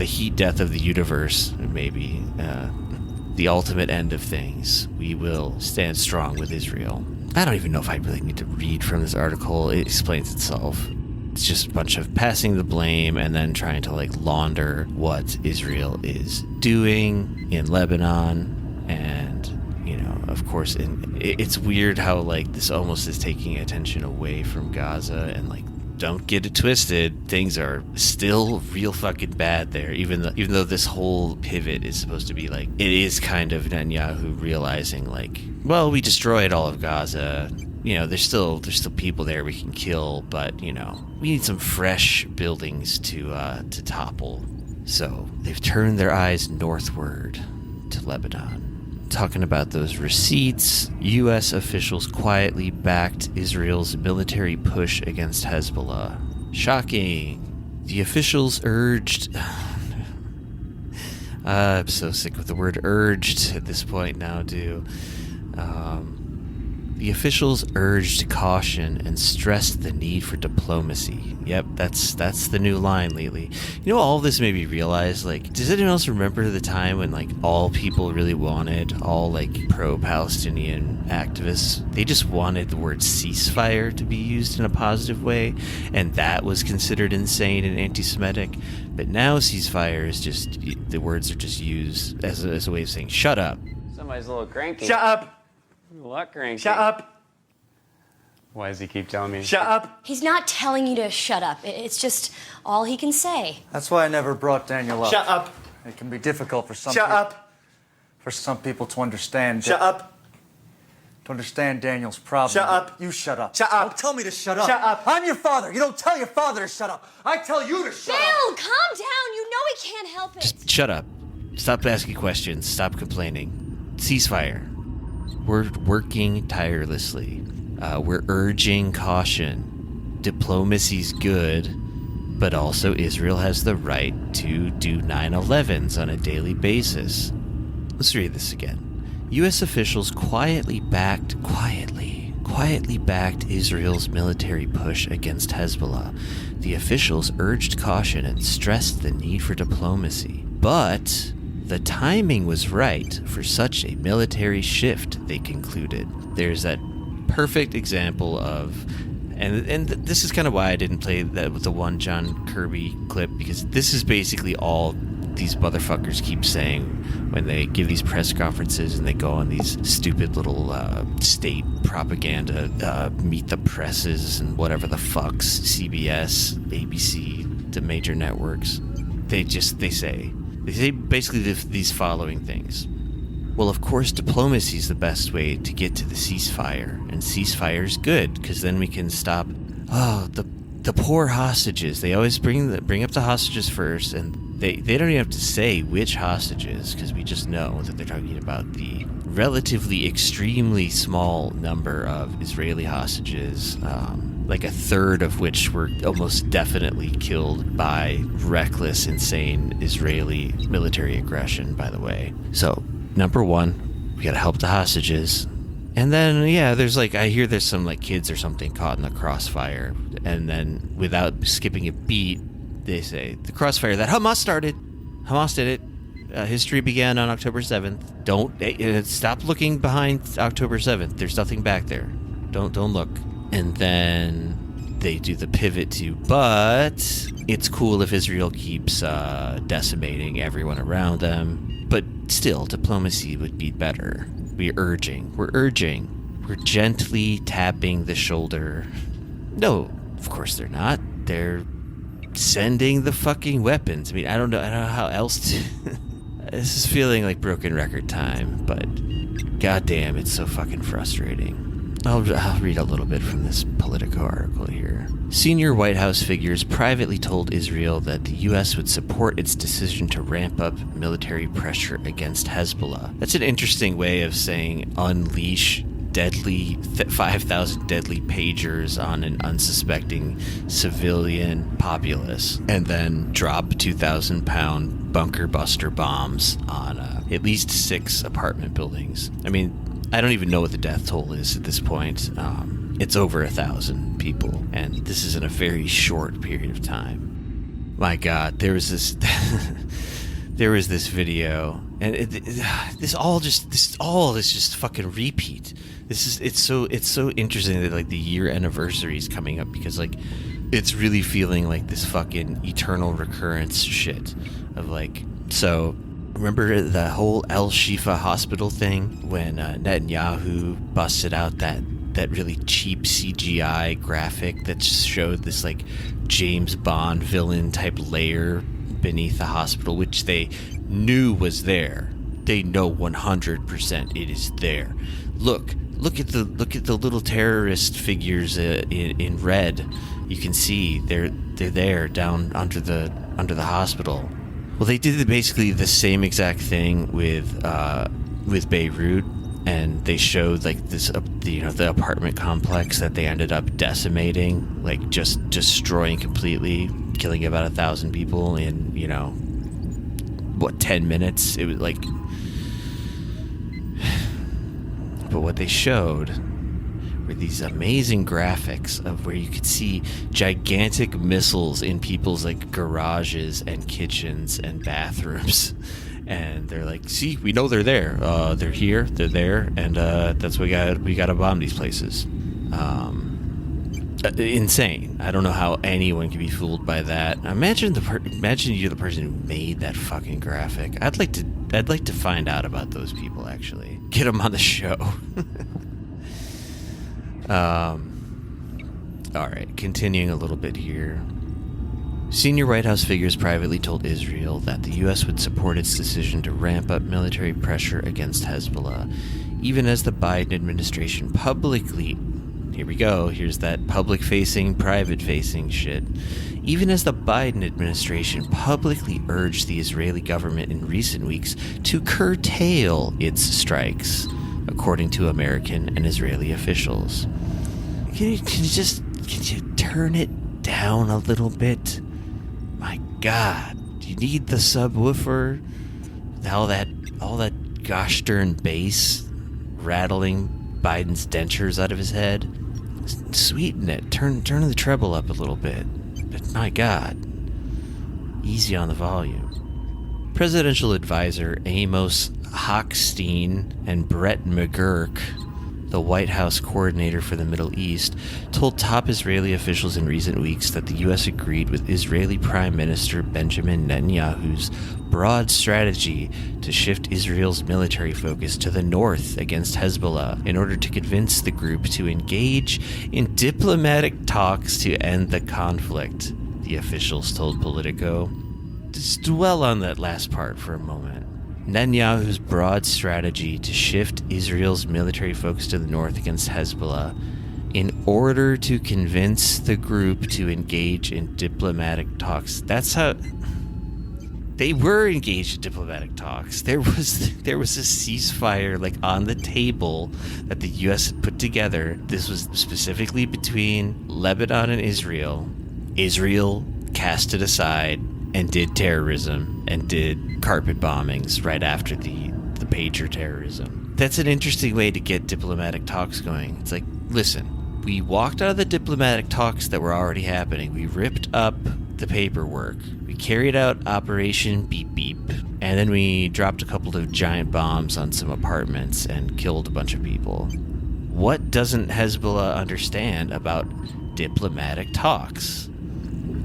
heat death of the universe, maybe the ultimate end of things, we will stand strong with Israel. I don't even know if I really need to read from this article. It explains itself. It's just a bunch of passing the blame and then trying to like launder what Israel is doing in Lebanon. And, you know, of course, it's weird how like this almost is taking attention away from Gaza. And like, don't get it twisted, things are still real fucking bad there, even though this whole pivot is supposed to be like, it is kind of Netanyahu realizing like, well, we destroyed all of Gaza, you know, there's still people there we can kill, but you know, we need some fresh buildings to topple. So they've turned their eyes northward to Lebanon. Talking about those receipts, U.S. officials quietly backed Israel's military push against Hezbollah. Shocking. The officials urged... I'm so sick with the word urged at this point now, dude. The officials urged caution and stressed the need for diplomacy. Yep, that's the new line lately. You know, all this made me realize, like, does anyone else remember the time when, like, all people really wanted, all, like, pro-Palestinian activists, they just wanted the word ceasefire to be used in a positive way, and that was considered insane and anti-Semitic. But now ceasefire is just, the words are just used as a way of saying, shut up. Somebody's a little cranky. Shut up. What cranky? Shut up. Why does he keep telling me? Shut up. He's not telling you to shut up. It's just all he can say. That's why I never brought Daniel up. Shut up. It can be difficult for some Shut up. For some people to understand. Shut up. To understand Daniel's problem. Shut up. You shut up. Shut up. Don't tell me to shut up. Shut up. I'm your father. You don't tell your father to shut up. I tell you to shut up. Bill, calm down. You know he can't help it. Just shut up. Stop asking questions. Stop complaining. Ceasefire. We're working tirelessly. We're urging caution. Diplomacy's good, but also Israel has the right to do 9/11s on a daily basis. Let's read this again. U.S. officials quietly backed Israel's military push against Hezbollah. The officials urged caution and stressed the need for diplomacy. But the timing was right for such a military shift, they concluded. There's that perfect example of, and this is kind of why I didn't play that with the one John Kirby clip, because this is basically all these motherfuckers keep saying when they give these press conferences and they go on these stupid little state propaganda, meet the presses and whatever the fucks, CBS, ABC, the major networks. They say basically these following things. Well, of course, diplomacy is the best way to get to the ceasefire, and ceasefire is good because then we can stop. The poor hostages. They always bring up the hostages first, and they don't even have to say which hostages because we just know that they're talking about the relatively extremely small number of Israeli hostages, like a third of which were almost definitely killed by reckless, insane Israeli military aggression, by the way. So, number one, we gotta help the hostages. And then, yeah, there's like, I hear there's some like kids or something caught in the crossfire. And then, without skipping a beat, they say, the crossfire that Hamas started. Hamas did it. History began on October 7th. Don't stop looking behind October 7th. There's nothing back there. Don't look. And then they do the pivot to, but it's cool if Israel keeps decimating everyone around them. But still, diplomacy would be better. We're urging. We're gently tapping the shoulder. No, of course they're not. They're sending the fucking weapons. I mean, I don't know how else to... This is feeling like broken record time, but goddamn, it's so fucking frustrating. I'll read a little bit from this Politico article here. Senior White House figures privately told Israel that the U.S. would support its decision to ramp up military pressure against Hezbollah. That's an interesting way of saying unleash deadly 5,000 deadly pagers on an unsuspecting civilian populace, and then drop 2,000-pound bunker buster bombs on at least 6 apartment buildings. I mean, I don't even know what the death toll is at this point. It's over 1,000 people, and this is in a very short period of time. My God, there was this video, and this all is just fucking repeat. It's so interesting that like the year anniversary is coming up, because like it's really feeling like this fucking eternal recurrence shit of like. So remember the whole El Shifa hospital thing when Netanyahu busted out that really cheap CGI graphic that showed this like James Bond villain type layer beneath the hospital, which they knew was there. They know 100% it is there. Look at the little terrorist figures in red. You can see they're there down under the hospital. Well, they did basically the same exact thing with Beirut, and they showed like this the apartment complex that they ended up decimating, like just destroying completely, killing about 1,000 people in 10 minutes. It was like, but what they showed were these amazing graphics of where you could see gigantic missiles in people's like garages and kitchens and bathrooms. And they're like, see, we know they're there. They're here, they're there, and that's what we got to bomb these places. Insane. I don't know how anyone can be fooled by that. Imagine you're the person who made that fucking graphic. I'd like to find out about those people, actually. Get them on the show. All right, continuing a little bit here. Senior White House figures privately told Israel that the U.S. would support its decision to ramp up military pressure against Hezbollah, even as the Biden administration publicly... Here we go, here's that public-facing, private-facing shit. Even as the Biden administration publicly urged the Israeli government in recent weeks to curtail its strikes, according to American and Israeli officials. Can you turn it down a little bit? My God, do you need the subwoofer? All that gosh darn bass rattling Biden's dentures out of his head? Sweeten it. Turn the treble up a little bit. But my God, easy on the volume. Presidential advisor Amos Hochstein and Brett McGurk, the White House coordinator for the Middle East, told top Israeli officials in recent weeks that the U.S. agreed with Israeli Prime Minister Benjamin Netanyahu's broad strategy to shift Israel's military focus to the north against Hezbollah in order to convince the group to engage in diplomatic talks to end the conflict, the officials told Politico. Just dwell on that last part for a moment. Netanyahu's broad strategy to shift Israel's military focus to the north against Hezbollah in order to convince the group to engage in diplomatic talks. That's how they were engaged in diplomatic talks. There was a ceasefire like on the table that the U.S. had put together. This was specifically between Lebanon and Israel. Israel cast it aside and did terrorism and did carpet bombings right after the pager terrorism. That's an interesting way to get diplomatic talks going. It's like, listen, we walked out of the diplomatic talks that were already happening. We ripped up the paperwork. We carried out Operation Beep Beep. And then we dropped a couple of giant bombs on some apartments and killed a bunch of people. What doesn't Hezbollah understand about diplomatic talks?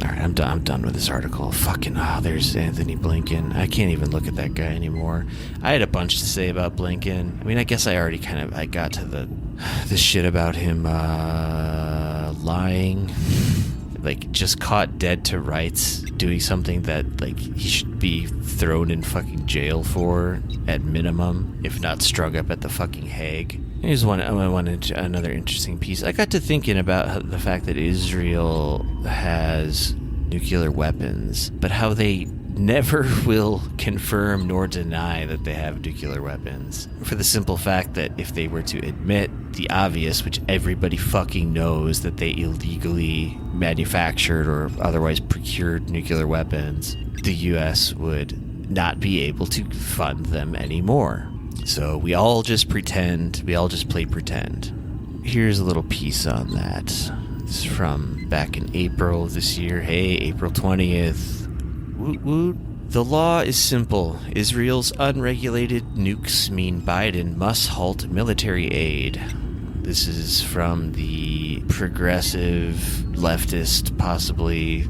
All right, I'm done with this article. Fucking, there's Anthony Blinken. I can't even look at that guy anymore. I had a bunch to say about Blinken. I mean, I guess I already I got to the shit about him lying. Like, just caught dead to rights doing something that, like, he should be thrown in fucking jail for at minimum, if not strung up at the fucking Hague. Here's another interesting piece. I got to thinking about the fact that Israel has nuclear weapons, but how they never will confirm nor deny that they have nuclear weapons. For the simple fact that if they were to admit the obvious, which everybody fucking knows, that they illegally manufactured or otherwise procured nuclear weapons, the U.S. would not be able to fund them anymore. So we all just pretend, we all just play pretend. Here's a little piece on that. It's from back in April of this year. Hey, April 20th. Woot woot. The law is simple. Israel's unregulated nukes mean Biden must halt military aid. This is from the progressive, leftist, possibly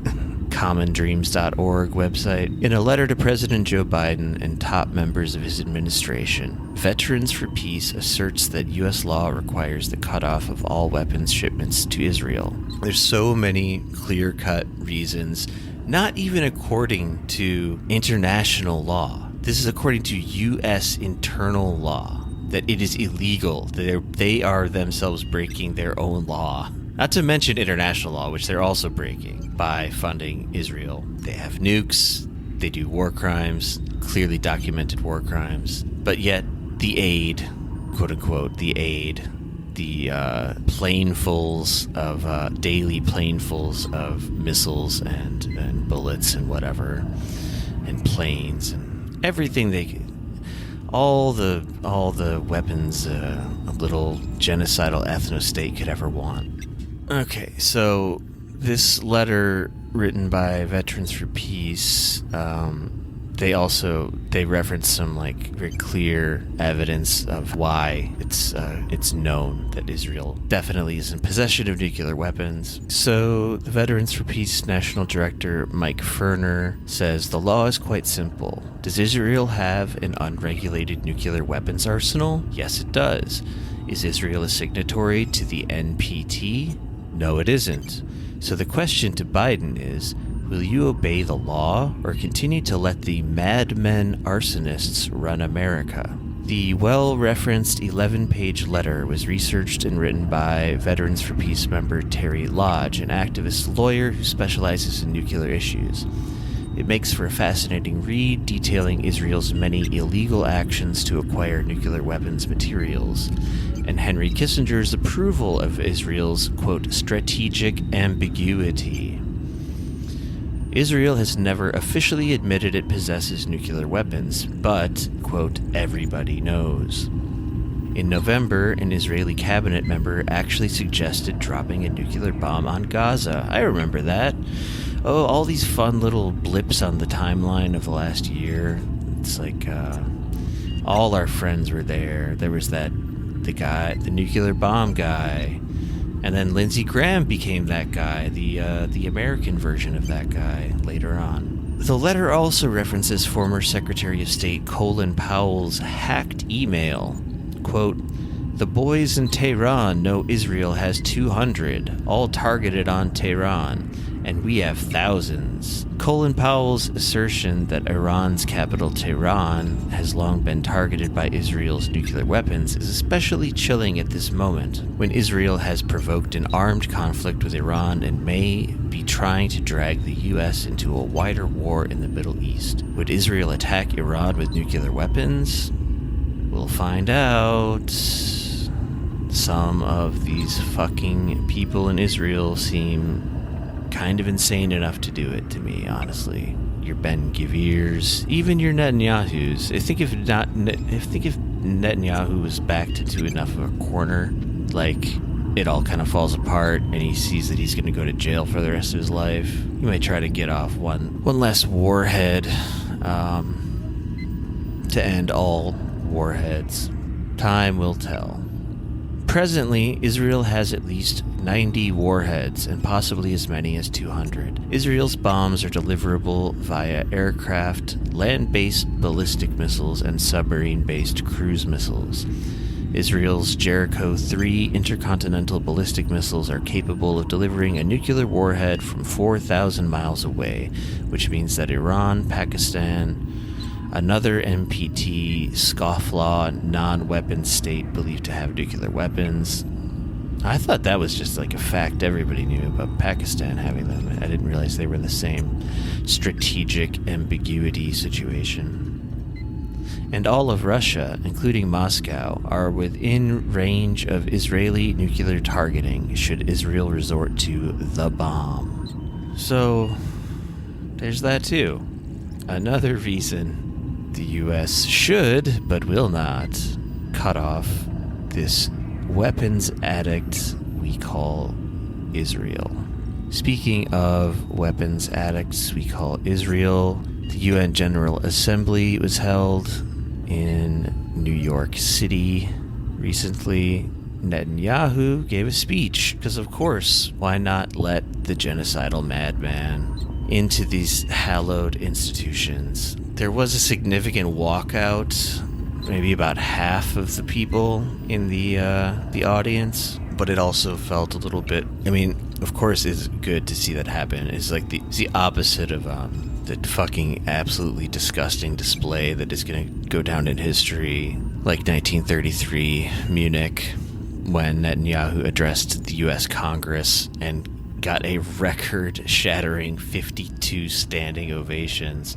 commondreams.org website. In a letter to President Joe Biden and top members of his administration, Veterans for Peace asserts that U.S. law requires the cutoff of all weapons shipments to Israel. There's so many clear-cut reasons, not even according to international law. This is according to U.S. internal law, that it is illegal. They are themselves breaking their own law. Not to mention international law, which they're also breaking by funding Israel. They have nukes, they do war crimes, clearly documented war crimes, but yet the aid, quote unquote, the planefuls of, daily planefuls of missiles and bullets and whatever, and planes and everything all the weapons a little genocidal ethno-state could ever want. Okay, so this letter written by Veterans for Peace, they reference some very clear evidence of why it's known that Israel definitely is in possession of nuclear weapons. So the Veterans for Peace National Director Mike Ferner says the law is quite simple. Does Israel have an unregulated nuclear weapons arsenal? Yes, it does. Is Israel a signatory to the NPT? No, it isn't. So the question to Biden is, will you obey the law or continue to let the madmen arsonists run America? The well-referenced 11-page letter was researched and written by Veterans for Peace member Terry Lodge, an activist lawyer who specializes in nuclear issues. It makes for a fascinating read, detailing Israel's many illegal actions to acquire nuclear weapons materials, and Henry Kissinger's approval of Israel's, quote, strategic ambiguity. Israel has never officially admitted it possesses nuclear weapons, but, quote, everybody knows. In November, an Israeli cabinet member actually suggested dropping a nuclear bomb on Gaza. I remember that. Oh, all these fun little blips on the timeline of the last year. It's like, all our friends were there. There was the nuclear bomb guy. And then Lindsey Graham became that guy, the American version of that guy later on. The letter also references former Secretary of State Colin Powell's hacked email. Quote, the boys in Tehran know Israel has 200, all targeted on Tehran, and we have thousands. Colin Powell's assertion that Iran's capital Tehran has long been targeted by Israel's nuclear weapons is especially chilling at this moment, when Israel has provoked an armed conflict with Iran and may be trying to drag the U.S. into a wider war in the Middle East. Would Israel attack Iran with nuclear weapons? We'll find out. Some of these fucking people in Israel seem kind of insane enough to do it to me, honestly. Your Ben Gvirs, even your Netanyahus. I think if Netanyahu was backed into enough of a corner, it all kind of falls apart and he sees that he's going to go to jail for the rest of his life, he might try to get off one less warhead to end all warheads. Time will tell. Presently, Israel has at least 90 warheads and possibly as many as 200. Israel's bombs are deliverable via aircraft, land-based ballistic missiles, and submarine-based cruise missiles. Israel's Jericho-3 intercontinental ballistic missiles are capable of delivering a nuclear warhead from 4,000 miles away, which means that Iran, Pakistan, another NPT, scofflaw, non-weapon state believed to have nuclear weapons. I thought that was just a fact everybody knew about Pakistan having them. I didn't realize they were in the same strategic ambiguity situation. And all of Russia, including Moscow, are within range of Israeli nuclear targeting should Israel resort to the bomb. So, there's that too. Another reason the U.S. should, but will not, cut off this weapons addict we call Israel. Speaking of weapons addicts, we call Israel. The UN General Assembly was held in New York City recently. Netanyahu gave a speech because, of course, why not let the genocidal madman into these hallowed institutions? There was a significant walkout, maybe about half of the people in the audience, but it also felt a little bit, I mean, of course it's good to see that happen. It's like it's the opposite of the fucking absolutely disgusting display that is going to go down in history, like 1933 Munich, when Netanyahu addressed the U.S. Congress and got a record-shattering 52 standing ovations.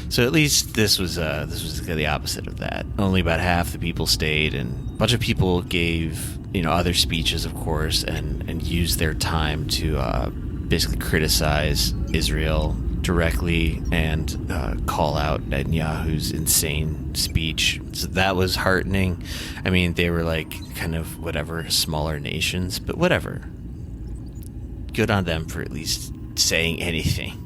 So at least this was the opposite of that. Only about half the people stayed, and a bunch of people gave other speeches, of course, and used their time to basically criticize Israel directly and call out Netanyahu's insane speech. So that was heartening. I mean, they were like kind of whatever, smaller nations, but whatever. Good on them for at least saying anything.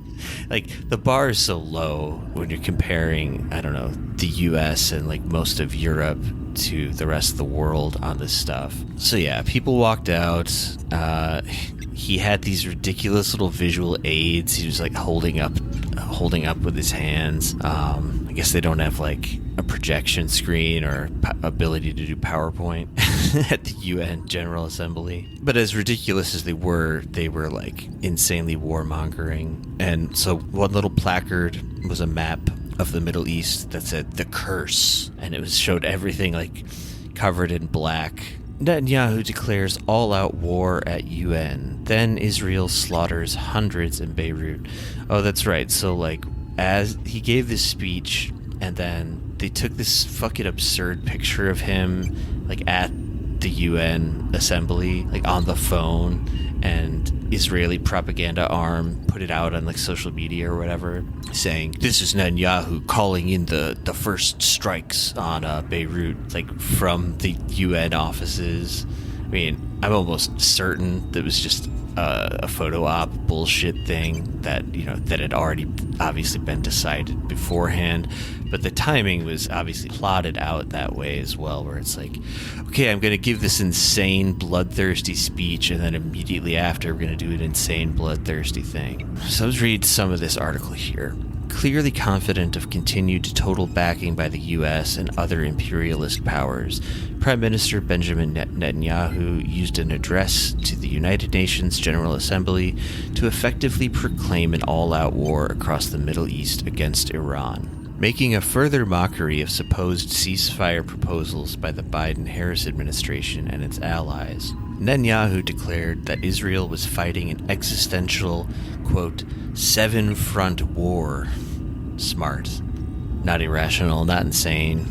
Like, the bar is so low when you're comparing, I don't know, the US and like most of Europe to the rest of the world on this stuff. So yeah, people walked out. He had these ridiculous little visual aids. He was like holding up with his hands. I guess they don't have like a projection screen or ability to do PowerPoint at the UN General Assembly. But as ridiculous as they were like insanely warmongering. And so one little placard was a map of the Middle East that said "the curse," and it showed everything like covered in black. Netanyahu declares all-out war at UN. Then Israel slaughters hundreds in Beirut. Oh, that's right. So, like, as he gave this speech, and then they took this fucking absurd picture of him, like, at the UN assembly, like, on the phone, and Israeli propaganda arm put it out on, like, social media or whatever, saying, "This is Netanyahu calling in the first strikes on Beirut," like, from the UN offices. I mean, I'm almost certain that was just a photo op bullshit thing that had already obviously been decided beforehand, but the timing was obviously plotted out that way as well, where it's like, okay, I'm going to give this insane bloodthirsty speech, and then immediately after we're going to do an insane bloodthirsty thing. So let's read some of this article here. Clearly confident of continued total backing by the U.S. and other imperialist powers, Prime Minister Benjamin Netanyahu used an address to the United Nations General Assembly to effectively proclaim an all-out war across the Middle East against Iran, making a further mockery of supposed ceasefire proposals by the Biden-Harris administration and its allies. Netanyahu declared that Israel was fighting an existential, quote, seven-front war. Smart. Not irrational, not insane,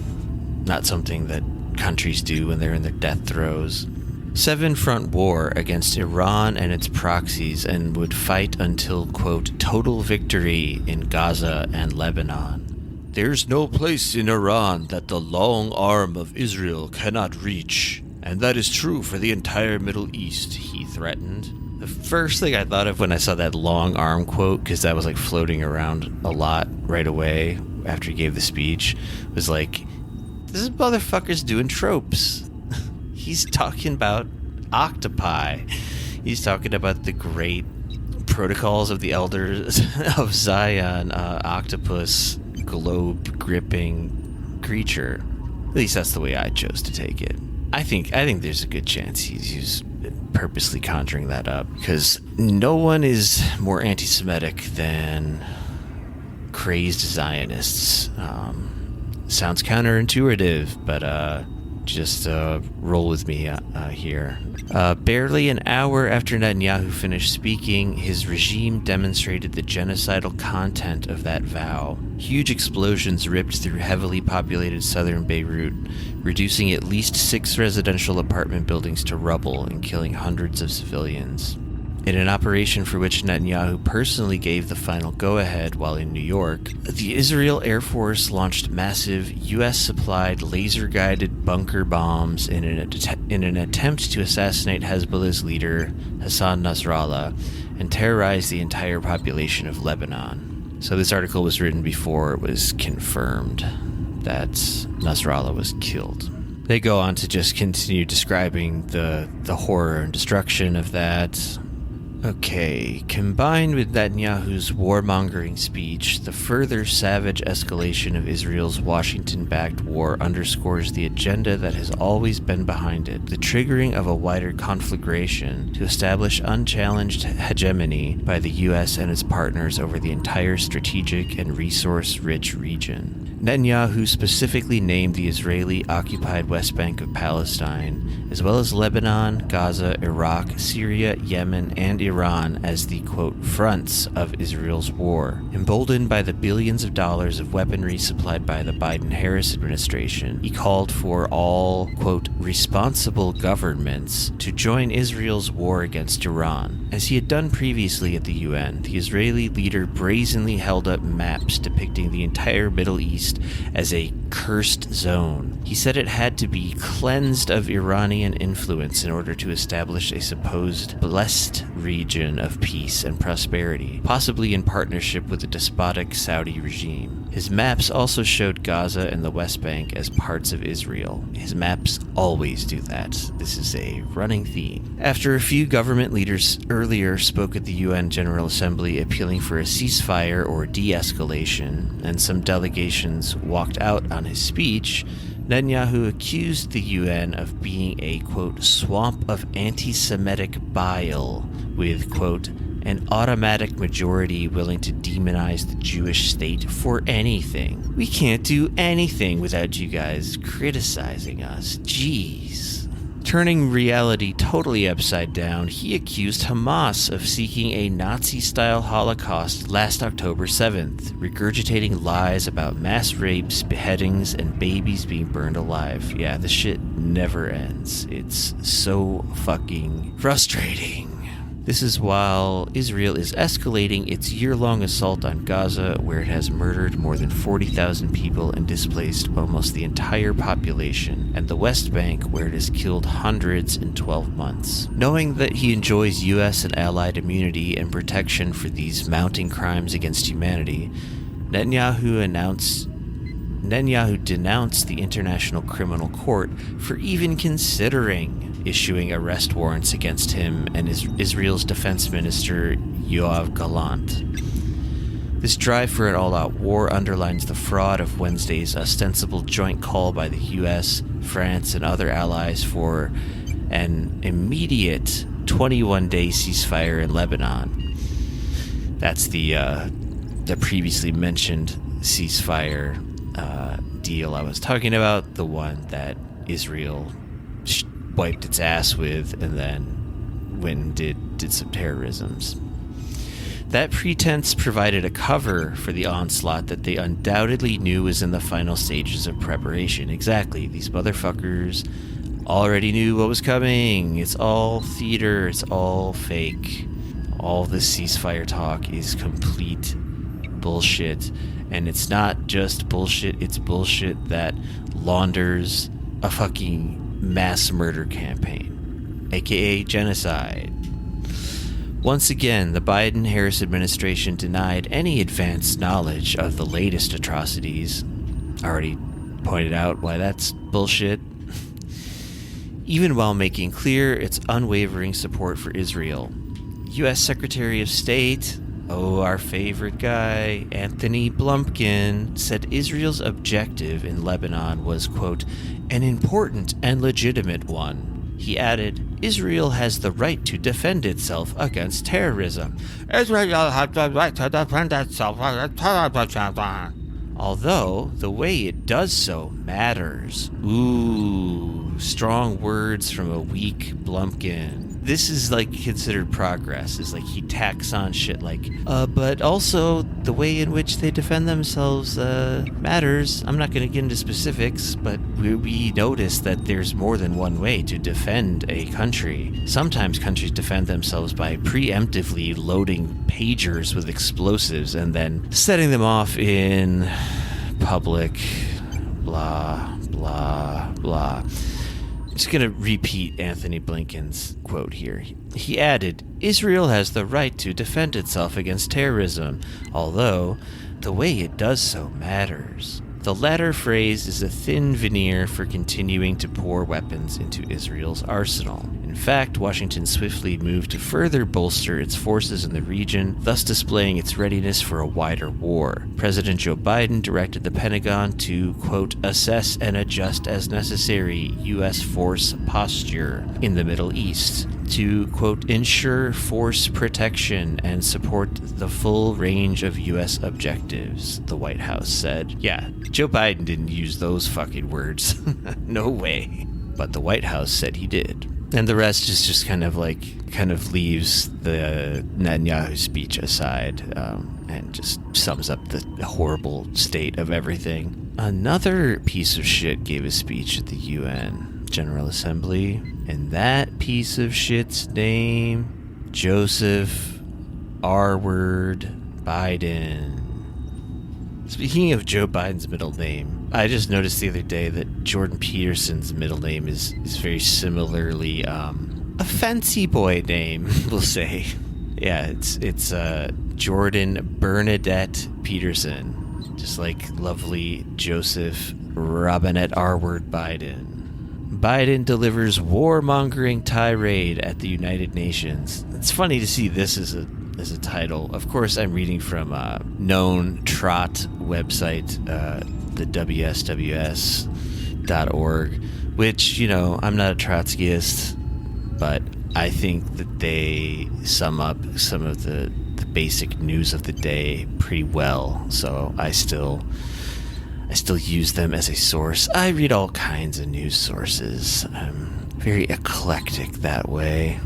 not something that countries do when they're in their death throes. Seven-front war against Iran and its proxies, and would fight until, quote, total victory in Gaza and Lebanon. There's no place in Iran that the long arm of Israel cannot reach, and that is true for the entire Middle East, he threatened. The first thing I thought of when I saw that long arm quote, because that was like floating around a lot right away after he gave the speech, was like, this motherfucker's doing tropes. He's talking about octopi. He's talking about the great protocols of the elders of Zion, octopus, globe-gripping creature. At least that's the way I chose to take it. I think there's a good chance he's purposely conjuring that up, because no one is more anti-Semitic than crazed Zionists. Sounds counterintuitive, but just roll with me here. Barely an hour after Netanyahu finished speaking, his regime demonstrated the genocidal content of that vow. Huge explosions ripped through heavily populated southern Beirut, reducing at least 6 residential apartment buildings to rubble and killing hundreds of civilians. In an operation for which Netanyahu personally gave the final go-ahead while in New York, the Israel Air Force launched massive U.S.-supplied laser-guided bunker bombs in an attempt to assassinate Hezbollah's leader, Hassan Nasrallah, and terrorize the entire population of Lebanon. So this article was written before it was confirmed that Nasrallah was killed. They go on to just continue describing the horror and destruction of that. Okay, combined with Netanyahu's warmongering speech, the further savage escalation of Israel's Washington-backed war underscores the agenda that has always been behind it, the triggering of a wider conflagration to establish unchallenged hegemony by the U.S. and its partners over the entire strategic and resource-rich region. Netanyahu specifically named the Israeli-occupied West Bank of Palestine, as well as Lebanon, Gaza, Iraq, Syria, Yemen, and Iran as the, quote, fronts of Israel's war. Emboldened by the billions of dollars of weaponry supplied by the Biden-Harris administration, he called for all, quote, responsible governments to join Israel's war against Iran. As he had done previously at the UN, the Israeli leader brazenly held up maps depicting the entire Middle East as a cursed zone. He said it had to be cleansed of Iranian influence in order to establish a supposed blessed region of peace and prosperity, possibly in partnership with the despotic Saudi regime. His maps also showed Gaza and the West Bank as parts of Israel. His maps always do that. This is a running theme. After a few government leaders earlier spoke at the UN General Assembly appealing for a ceasefire or de-escalation, and some delegations walked out on his speech, Netanyahu accused the UN of being a, quote, swamp of anti-Semitic bile with, quote, an automatic majority willing to demonize the Jewish state for anything. We can't do anything without you guys criticizing us. Jeez. Turning reality totally upside down, he accused Hamas of seeking a Nazi-style Holocaust last October 7th, regurgitating lies about mass rapes, beheadings, and babies being burned alive. Yeah, the shit never ends. It's so fucking frustrating. This is while Israel is escalating its year-long assault on Gaza, where it has murdered more than 40,000 people and displaced almost the entire population, and the West Bank, where it has killed hundreds in 12 months. Knowing that he enjoys U.S. and allied immunity and protection for these mounting crimes against humanity, Netanyahu denounced the International Criminal Court for even considering issuing arrest warrants against him and Israel's defense minister Yoav Gallant. This drive for an all-out war underlines the fraud of Wednesday's ostensible joint call by the US, France, and other allies for an immediate 21-day ceasefire in Lebanon. That's the previously mentioned ceasefire deal I was talking about, the one that Israel wiped its ass with and then went and did some terrorisms. That pretense provided a cover for the onslaught that they undoubtedly knew was in the final stages of preparation. Exactly, these motherfuckers already knew what was coming. It's all theater, it's all fake. All this ceasefire talk is complete bullshit. And it's not just bullshit, it's bullshit that launders a fucking mass murder campaign, aka genocide. Once again, the Biden-Harris administration denied any advanced knowledge of the latest atrocities. Already pointed out why that's bullshit. Even while making clear its unwavering support for Israel. U.S. Secretary of State, our favorite guy, Anthony Blumpkin, said Israel's objective in Lebanon was, quote, an important and legitimate one. He added, Israel has the right to defend itself against terrorism. Israel has the right to defend itself against terrorism. Although the way it does so matters. Ooh, strong words from a weak Blumpkin. This is like considered progress. Is like he tacks on shit like, but also the way in which they defend themselves matters. I'm not going to get into specifics, but we notice that there's more than one way to defend a country. Sometimes countries defend themselves by preemptively loading pagers with explosives and then setting them off in public, blah, blah, blah. just going to repeat Anthony Blinken's quote here. He added, Israel has the right to defend itself against terrorism, although the way it does so matters. The latter phrase is a thin veneer for continuing to pour weapons into Israel's arsenal. In fact, Washington swiftly moved to further bolster its forces in the region, thus displaying its readiness for a wider war. President Joe Biden directed the Pentagon to, quote, assess and adjust as necessary U.S. force posture in the Middle East, to, quote, ensure force protection and support the full range of U.S. objectives, the White House said. Yeah, Joe Biden didn't use those fucking words. No way. But the White House said he did. And the rest is just kind of leaves the Netanyahu speech aside and just sums up the horrible state of everything. Another piece of shit gave a speech at the UN General Assembly, and that piece of shit's name, Joseph R-word Biden. Speaking of Joe Biden's middle name, I just noticed the other day that Jordan Peterson's middle name is very similarly a fancy boy name, we'll say. Yeah, it's Jordan Bernadette Peterson, just like lovely Joseph Robinette R-word Biden. Biden delivers warmongering tirade at the United Nations. It's funny to see this as a title. Of course, I'm reading from a known trot website, the WSWS.org, which, I'm not a Trotskyist, but I think that they sum up some of the basic news of the day pretty well. So I still use them as a source. I read all kinds of news sources. I'm very eclectic that way.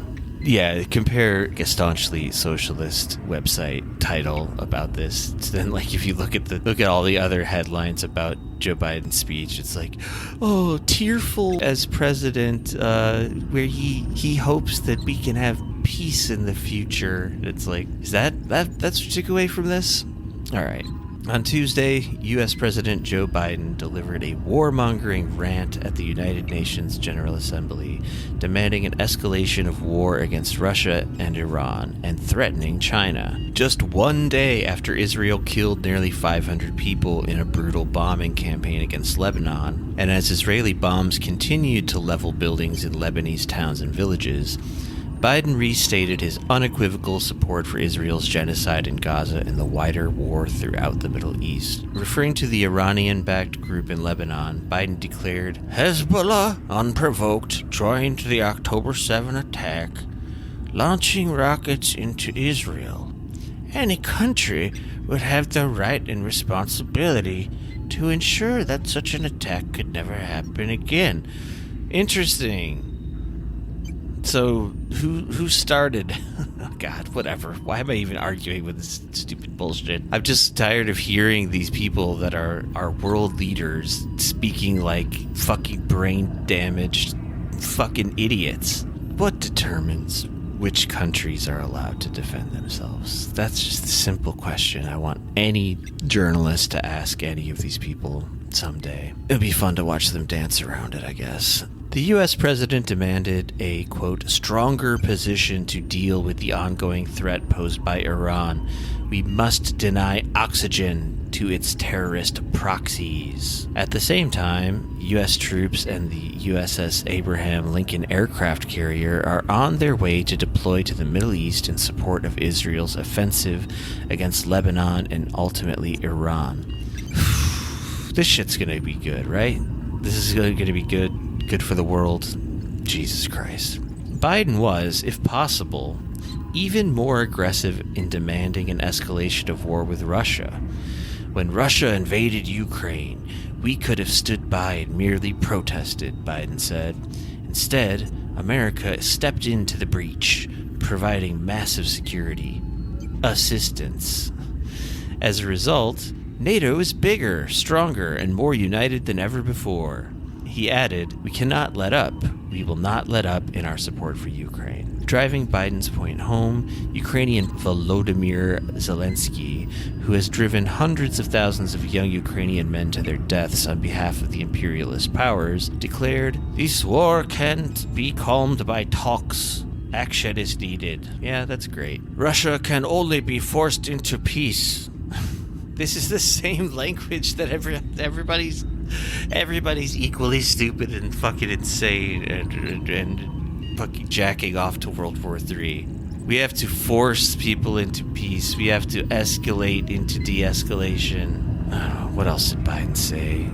Yeah, compare a staunchly socialist website title about this to then, like, if you look at all the other headlines about Joe Biden's speech, it's like, oh, tearful as president, where he hopes that we can have peace in the future. It's like, is that's what you took away from this? All right. On Tuesday, U.S. President Joe Biden delivered a warmongering rant at the United Nations General Assembly, demanding an escalation of war against Russia and Iran, and threatening China. Just one day after Israel killed nearly 500 people in a brutal bombing campaign against Lebanon, and as Israeli bombs continued to level buildings in Lebanese towns and villages, Biden restated his unequivocal support for Israel's genocide in Gaza and the wider war throughout the Middle East. Referring to the Iranian-backed group in Lebanon, Biden declared, Hezbollah, unprovoked, joined the October 7 attack, launching rockets into Israel. Any country would have the right and responsibility to ensure that such an attack could never happen again. Interesting. So, who started? Oh God, whatever. Why am I even arguing with this stupid bullshit? I'm just tired of hearing these people that are world leaders speaking like fucking brain-damaged fucking idiots. What determines which countries are allowed to defend themselves? That's just a simple question I want any journalist to ask any of these people someday. It'd be fun to watch them dance around it, I guess. The U.S. president demanded a, quote, stronger position to deal with the ongoing threat posed by Iran. We must deny oxygen to its terrorist proxies. At the same time, U.S. troops and the USS Abraham Lincoln aircraft carrier are on their way to deploy to the Middle East in support of Israel's offensive against Lebanon and ultimately Iran. This shit's gonna be good, right? This is gonna be good for the world. Jesus Christ. Biden was, if possible, even more aggressive in demanding an escalation of war with Russia. When Russia invaded Ukraine, we could have stood by and merely protested, Biden said. Instead, America stepped into the breach, providing massive security assistance. As a result, NATO is bigger, stronger, and more united than ever before. He added, we cannot let up. we will not let up in our support for Ukraine. Driving Biden's point home, Ukrainian Volodymyr Zelensky, who has driven hundreds of thousands of young Ukrainian men to their deaths on behalf of the imperialist powers, declared, "This war can't be calmed by talks. Action is needed." Yeah, that's great. "Russia can only be forced into peace." This is the same language that everybody's equally stupid and fucking insane and fucking jacking off to World War III. We have to force people into peace. We have to escalate into de-escalation. What else did Biden say?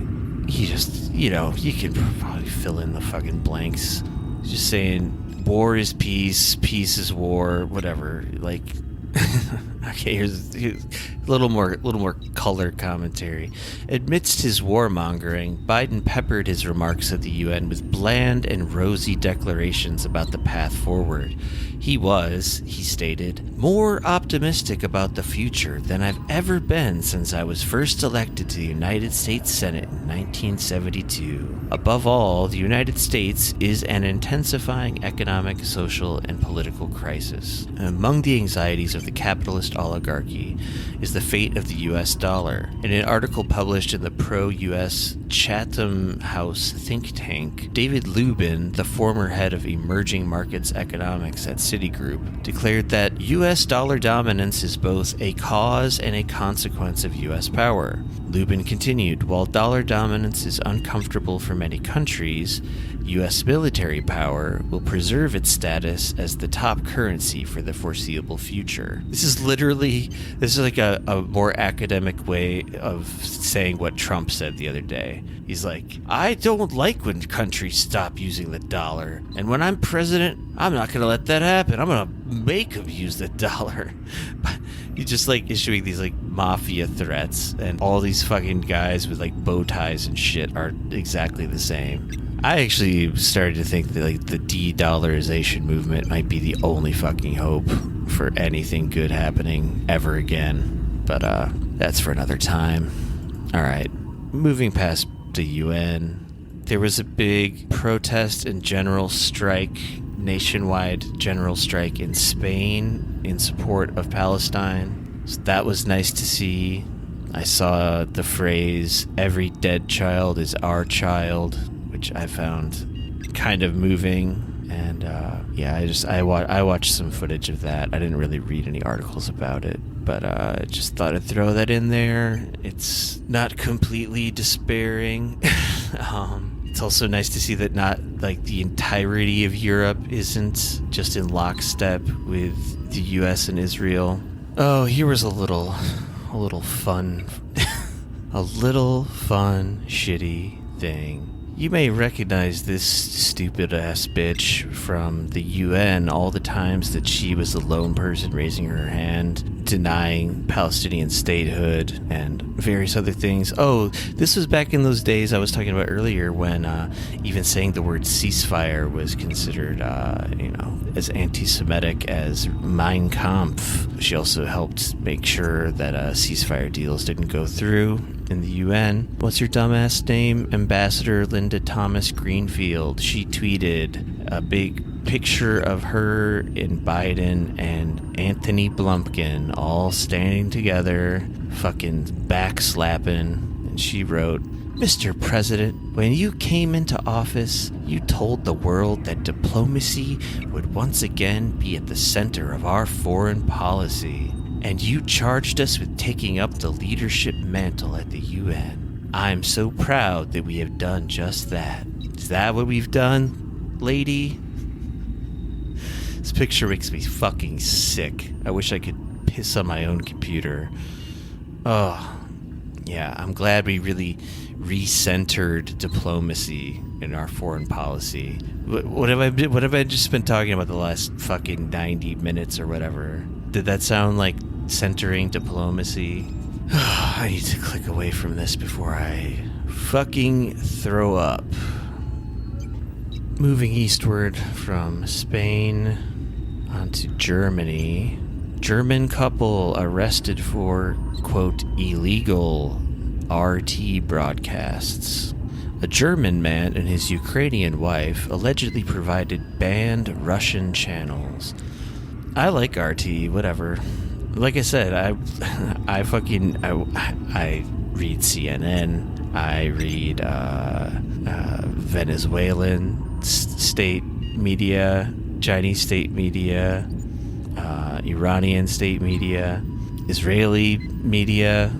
He just, you can probably fill in the fucking blanks. He's just saying war is peace, peace is war, whatever. Like, okay, here's a little more color commentary. Amidst his warmongering, Biden peppered his remarks at the UN with bland and rosy declarations about the path forward. He was, he stated, more optimistic about the future than I've ever been since I was first elected to the United States Senate in 1972. Above all, the United States is an intensifying economic, social, and political crisis. Among the anxieties of the capitalist oligarchy is the fate of the U.S. dollar. In an article published in the pro-U.S. Chatham House think tank, David Lubin, the former head of emerging markets economics at Citigroup, declared that U.S. dollar dominance is both a cause and a consequence of U.S. power. Lubin continued, while dollar dominance is uncomfortable for many countries, U.S. military power will preserve its status as the top currency for the foreseeable future. This is like a more academic way of saying what Trump said the other day. He's like, I don't like when countries stop using the dollar. And when I'm president, I'm not going to let that happen. I'm going to make them use the dollar. But he's just like issuing these like mafia threats. And all these fucking guys with like bow ties and shit are exactly the same. I actually started to think that like the de-dollarization movement might be the only fucking hope for anything good happening ever again. But that's for another time. All right, moving past the UN, there was a big protest and nationwide general strike in Spain in support of Palestine. So that was nice to see. I saw the phrase, "every dead child is our child," which I found kind of moving. And I watched some footage of that. I didn't really read any articles about it, but I just thought I'd throw that in there. It's not completely despairing. It's also nice to see that not like the entirety of Europe isn't just in lockstep with the U.S. and Israel. Oh, here was a little fun, shitty thing. You may recognize this stupid-ass bitch from the UN, all the times that she was the lone person raising her hand, denying Palestinian statehood, and various other things. Oh, this was back in those days I was talking about earlier when even saying the word ceasefire was considered, as anti-Semitic as Mein Kampf. She also helped make sure that ceasefire deals didn't go through in the UN. What's your dumbass name? Ambassador Linda Thomas Greenfield. She tweeted a big picture of her and Biden and Anthony Blumpkin all standing together, fucking backslapping. And she wrote, "Mr. President, when you came into office, you told the world that diplomacy would once again be at the center of our foreign policy. And you charged us with taking up the leadership mantle at the UN. I'm so proud that we have done just that. Is that what we've done, lady?" This picture makes me fucking sick. I wish I could piss on my own computer. Oh, yeah, I'm glad we really recentered diplomacy in our foreign policy. What have I just been talking about the last fucking 90 minutes or whatever? Did that sound like centering diplomacy? I need to click away from this before I fucking throw up. Moving eastward from Spain onto Germany. German couple arrested for, quote, illegal RT broadcasts. A German man and his Ukrainian wife allegedly provided banned Russian channels. I like RT, whatever. Like I said, I read CNN. I read Venezuelan state media, Chinese state media, Iranian state media, Israeli media.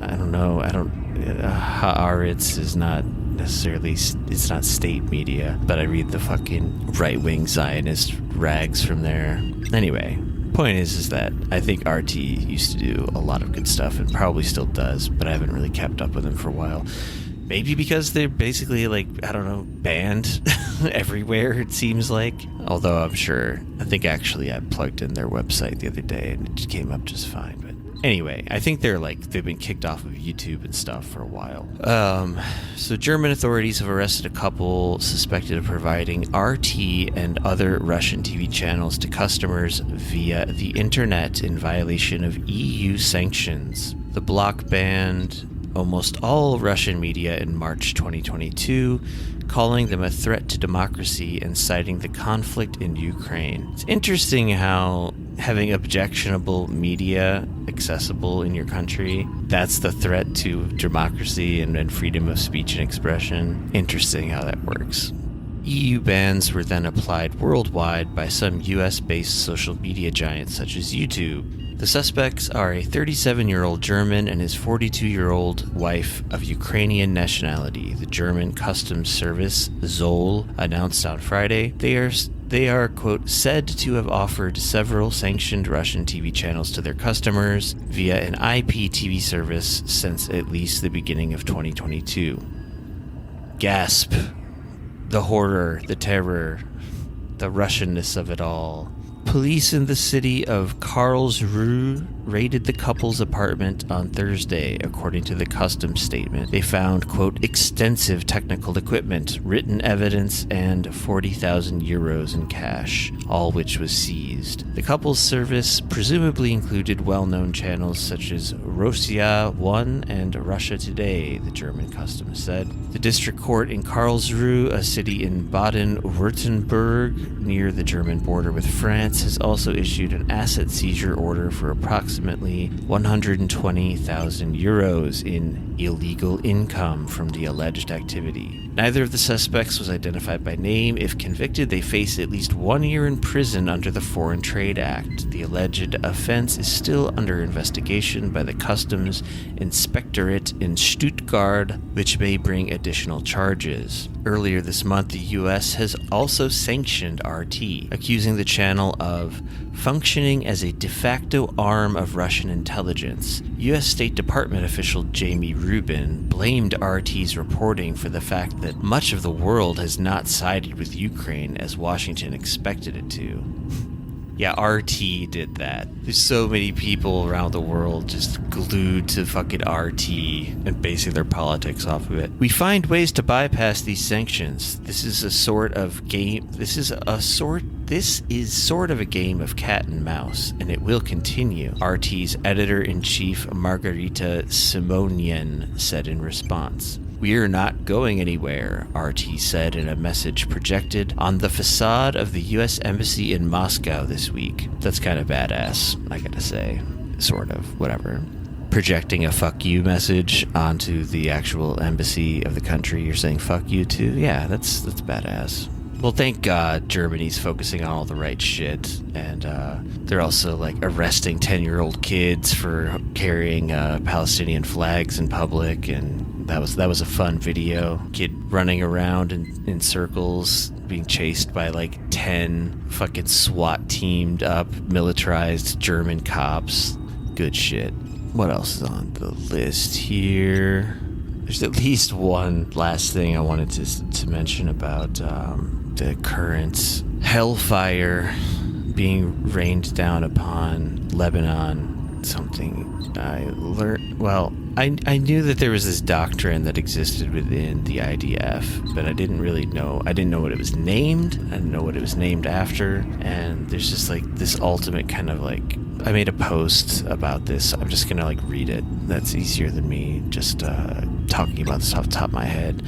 I don't know. Haaretz is not necessarily, it's not state media, but I read the fucking right-wing Zionist rags from there. Anyway, point is that I think RT used to do a lot of good stuff and probably still does, but I haven't really kept up with them for a while. Maybe because they're basically, like, I don't know, banned everywhere, it seems like. Although I'm sure, I think actually I plugged in their website the other day and it came up just fine. But anyway, I think they've been kicked off of YouTube and stuff for a while. So German authorities have arrested a couple suspected of providing RT and other Russian TV channels to customers via the internet in violation of EU sanctions. The bloc banned almost all Russian media in March 2022, calling them a threat to democracy and citing the conflict in Ukraine. It's interesting how having objectionable media accessible in your country, that's the threat to democracy and freedom of speech and expression. Interesting how that works. EU bans were then applied worldwide by some US-based social media giants such as YouTube. The suspects are a 37-year-old German and his 42-year-old wife of Ukrainian nationality. The German Customs Service, Zoll, announced on Friday they are, quote, said to have offered several sanctioned Russian TV channels to their customers via an IPTV service since at least the beginning of 2022. Gasp. The horror, the terror, the Russianness of it all. Police in the city of Karlsruhe raided the couple's apartment on Thursday, according to the customs statement. They found, quote, extensive technical equipment, written evidence, and 40,000 euros in cash, all which was seized. The couple's service presumably included well-known channels such as Russia 1 and Russia Today, the German customs said. The district court in Karlsruhe, a city in Baden-Württemberg, near the German border with France, has also issued an asset seizure order for approximately 120,000 euros in illegal income from the alleged activity. Neither of the suspects was identified by name. If convicted, they face at least 1 year in prison under the Foreign Trade Act. The alleged offense is still under investigation by the Customs Inspectorate in Stuttgart, which may bring additional charges. Earlier this month, the U.S. has also sanctioned RT, accusing the channel of functioning as a de facto arm of Russian intelligence. U.S. State Department official Jamie Rubin blamed RT's reporting for the fact that much of the world has not sided with Ukraine as Washington expected it to. Yeah, RT did that. There's so many people around the world just glued to fucking RT and basing their politics off of it. We find ways to bypass these sanctions. This is sort of a game of cat and mouse, and it will continue, RT's editor-in-chief Margarita Simonian said in response. "We're not going anywhere," RT said in a message projected on the facade of the U.S. Embassy in Moscow this week. That's kind of badass, I gotta say. Sort of, whatever. Projecting a fuck you message onto the actual embassy of the country you're saying fuck you to? Yeah, that's badass. Well, thank God Germany's focusing on all the right shit, and they're also like arresting 10-year-old kids for carrying Palestinian flags in public, and that was a fun video. Kid running around in circles, being chased by like 10 fucking SWAT teamed up, militarized German cops. Good shit. What else is on the list here? There's at least one last thing I wanted to mention about the current hellfire being rained down upon Lebanon. Something I learned. Well, I knew that there was this doctrine that existed within the IDF, but I didn't know what it was named. I didn't know what it was named after. And there's just like this ultimate kind of like, I made a post about this. I'm just gonna like read it. That's easier than me just talking about this off the top of my head.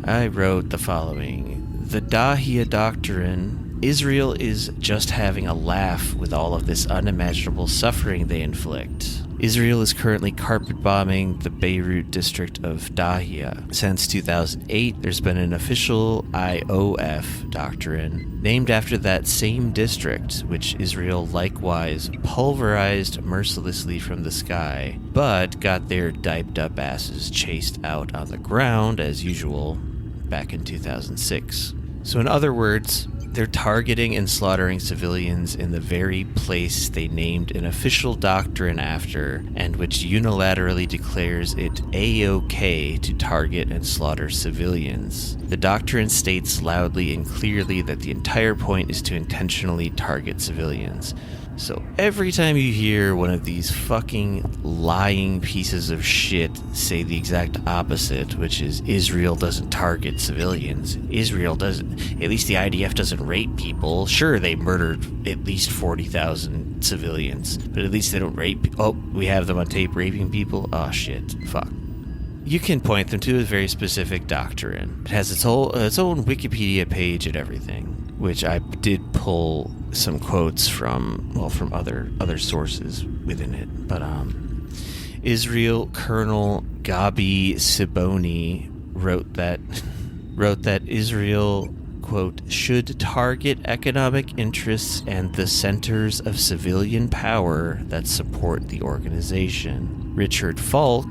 I wrote the following. The Dahia Doctrine. Israel is just having a laugh with all of this unimaginable suffering they inflict. Israel is currently carpet bombing the Beirut district of Dahia. Since 2008, there's been an official IOF doctrine named after that same district, which Israel likewise pulverized mercilessly from the sky, but got their diped up asses chased out on the ground as usual back in 2006. So in other words, they're targeting and slaughtering civilians in the very place they named an official doctrine after, and which unilaterally declares it A-OK to target and slaughter civilians. The doctrine states loudly and clearly that the entire point is to intentionally target civilians. So every time you hear one of these fucking lying pieces of shit say the exact opposite, which is Israel doesn't target civilians, Israel doesn't, at least the IDF doesn't rape people. Sure, they murdered at least 40,000 civilians, but at least they don't rape. Oh, we have them on tape raping people? Oh shit, fuck. You can point them to a very specific doctrine. It has its own Wikipedia page and everything, which I did pull some quotes from other sources within it. But Israel Colonel Gabi Siboni wrote that Israel, quote, should target economic interests and the centers of civilian power that support the organization. Richard Falk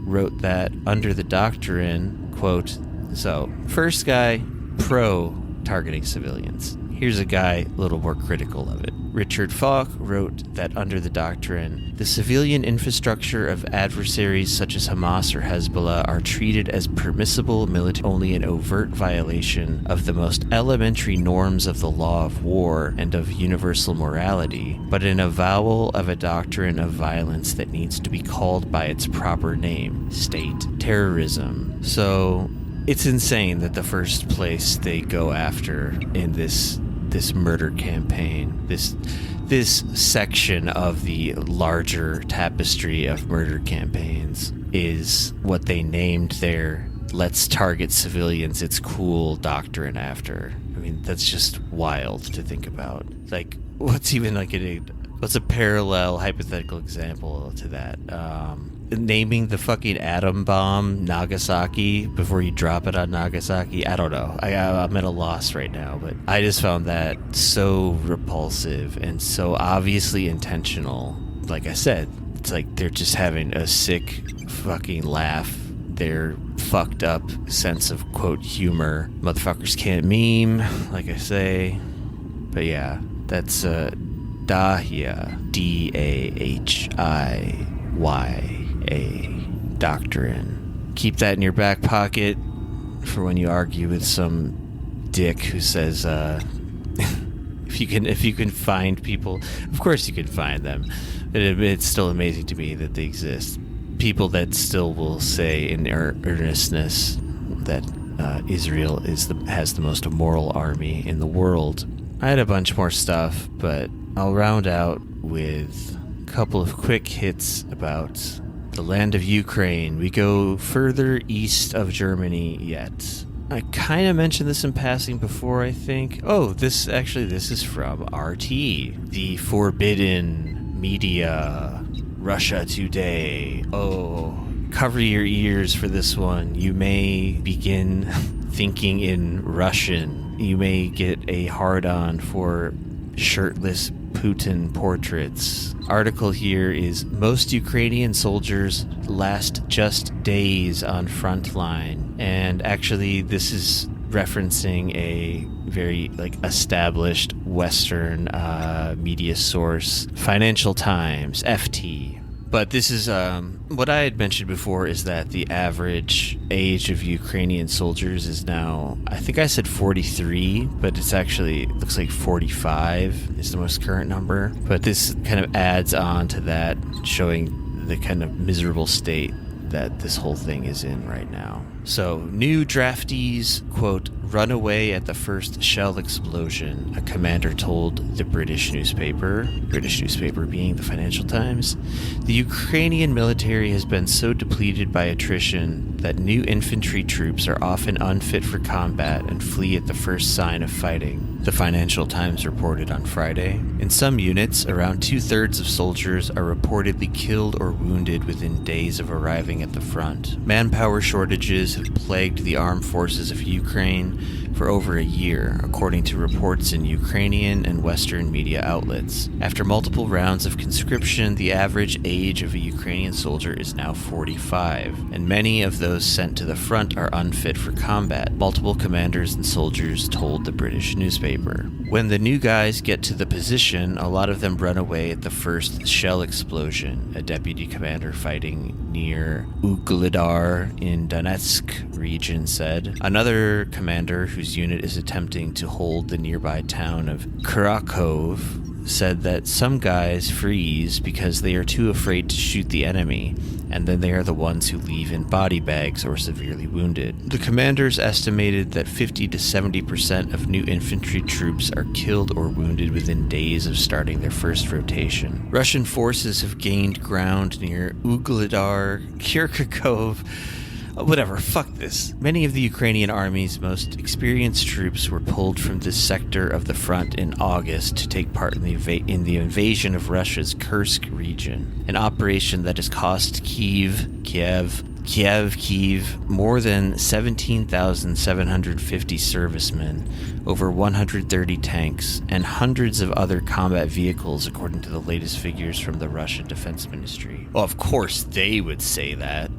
wrote that under the doctrine, quote, so first guy, pro targeting civilians. Here's a guy a little more critical of it. Richard Falk wrote that under the doctrine, the civilian infrastructure of adversaries such as Hamas or Hezbollah are treated as permissible military only in overt violation of the most elementary norms of the law of war and of universal morality, but an avowal of a doctrine of violence that needs to be called by its proper name, state terrorism. So it's insane that the first place they go after in this murder campaign, this section of the larger tapestry of murder campaigns, is what they named their let's target civilians, it's cool doctrine after. I mean, that's just wild to think about. Like, what's a parallel hypothetical example to that? Naming the fucking atom bomb Nagasaki before you drop it on Nagasaki. I don't know. I'm at a loss right now, but I just found that so repulsive and so obviously intentional. Like I said, it's like they're just having a sick fucking laugh. Their fucked up sense of, quote, humor. Motherfuckers can't meme, like I say. But yeah, that's Dahia, Dahia doctrine. Keep that in your back pocket for when you argue with some dick who says, if you can find people, of course you can find them. It's still amazing to me that they exist. People that still will say in earnestness that Israel has the most immoral army in the world. I had a bunch more stuff, but I'll round out with a couple of quick hits about the land of Ukraine. We go further east of Germany yet. I kind of mentioned this in passing before, I think. Oh, this is from RT, the forbidden media, Russia Today. Oh, cover your ears for this one. You may begin thinking in Russian. You may get a hard-on for shirtless Putin portraits. Article here is most Ukrainian soldiers last just days on front line, and actually this is referencing a very established Western media source, Financial Times, FT. But this is what I had mentioned before, is that the average age of Ukrainian soldiers is now, I think I said 43, but it looks like 45 is the most current number. But this kind of adds on to that, showing the kind of miserable state that this whole thing is in right now. So, new draftees, quote, run away at the first shell explosion, a commander told the British newspaper being the Financial Times. The Ukrainian military has been so depleted by attrition that new infantry troops are often unfit for combat and flee at the first sign of fighting, the Financial Times reported on Friday. In some units, around 2/3 of soldiers are reportedly killed or wounded within days of arriving at the front. Manpower shortages have plagued the armed forces of Ukraine for over a year, according to reports in Ukrainian and Western media outlets. After multiple rounds of conscription, the average age of a Ukrainian soldier is now 45, and many of those sent to the front are unfit for combat, multiple commanders and soldiers told the British newspaper. When the new guys get to the position, a lot of them run away at the first shell explosion, a deputy commander fighting near usual.The in Donetsk region said. Another commander whose unit is attempting to hold the nearby town of Krakow said that some guys freeze because they are too afraid to shoot the enemy, and then they are the ones who leave in body bags or severely wounded. The commanders estimated that 50 to 70% of new infantry troops are killed or wounded within days of starting their first rotation. Russian forces have gained ground near usual.The, Kirkakov, whatever, fuck this. Many of the Ukrainian army's most experienced troops were pulled from this sector of the front in August to take part in the invasion of Russia's Kursk region, an operation that has cost Kiev more than 17,750 servicemen, over 130 tanks, and hundreds of other combat vehicles, according to the latest figures from the Russian Defense Ministry. Well, of course they would say that,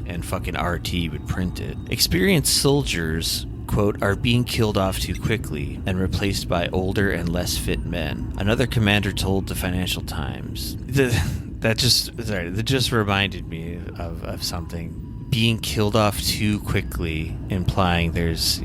and fucking RT would print it. Experienced soldiers, quote, are being killed off too quickly and replaced by older and less fit men. Another commander told the Financial Times. That just reminded me of something. Being killed off too quickly, implying there's,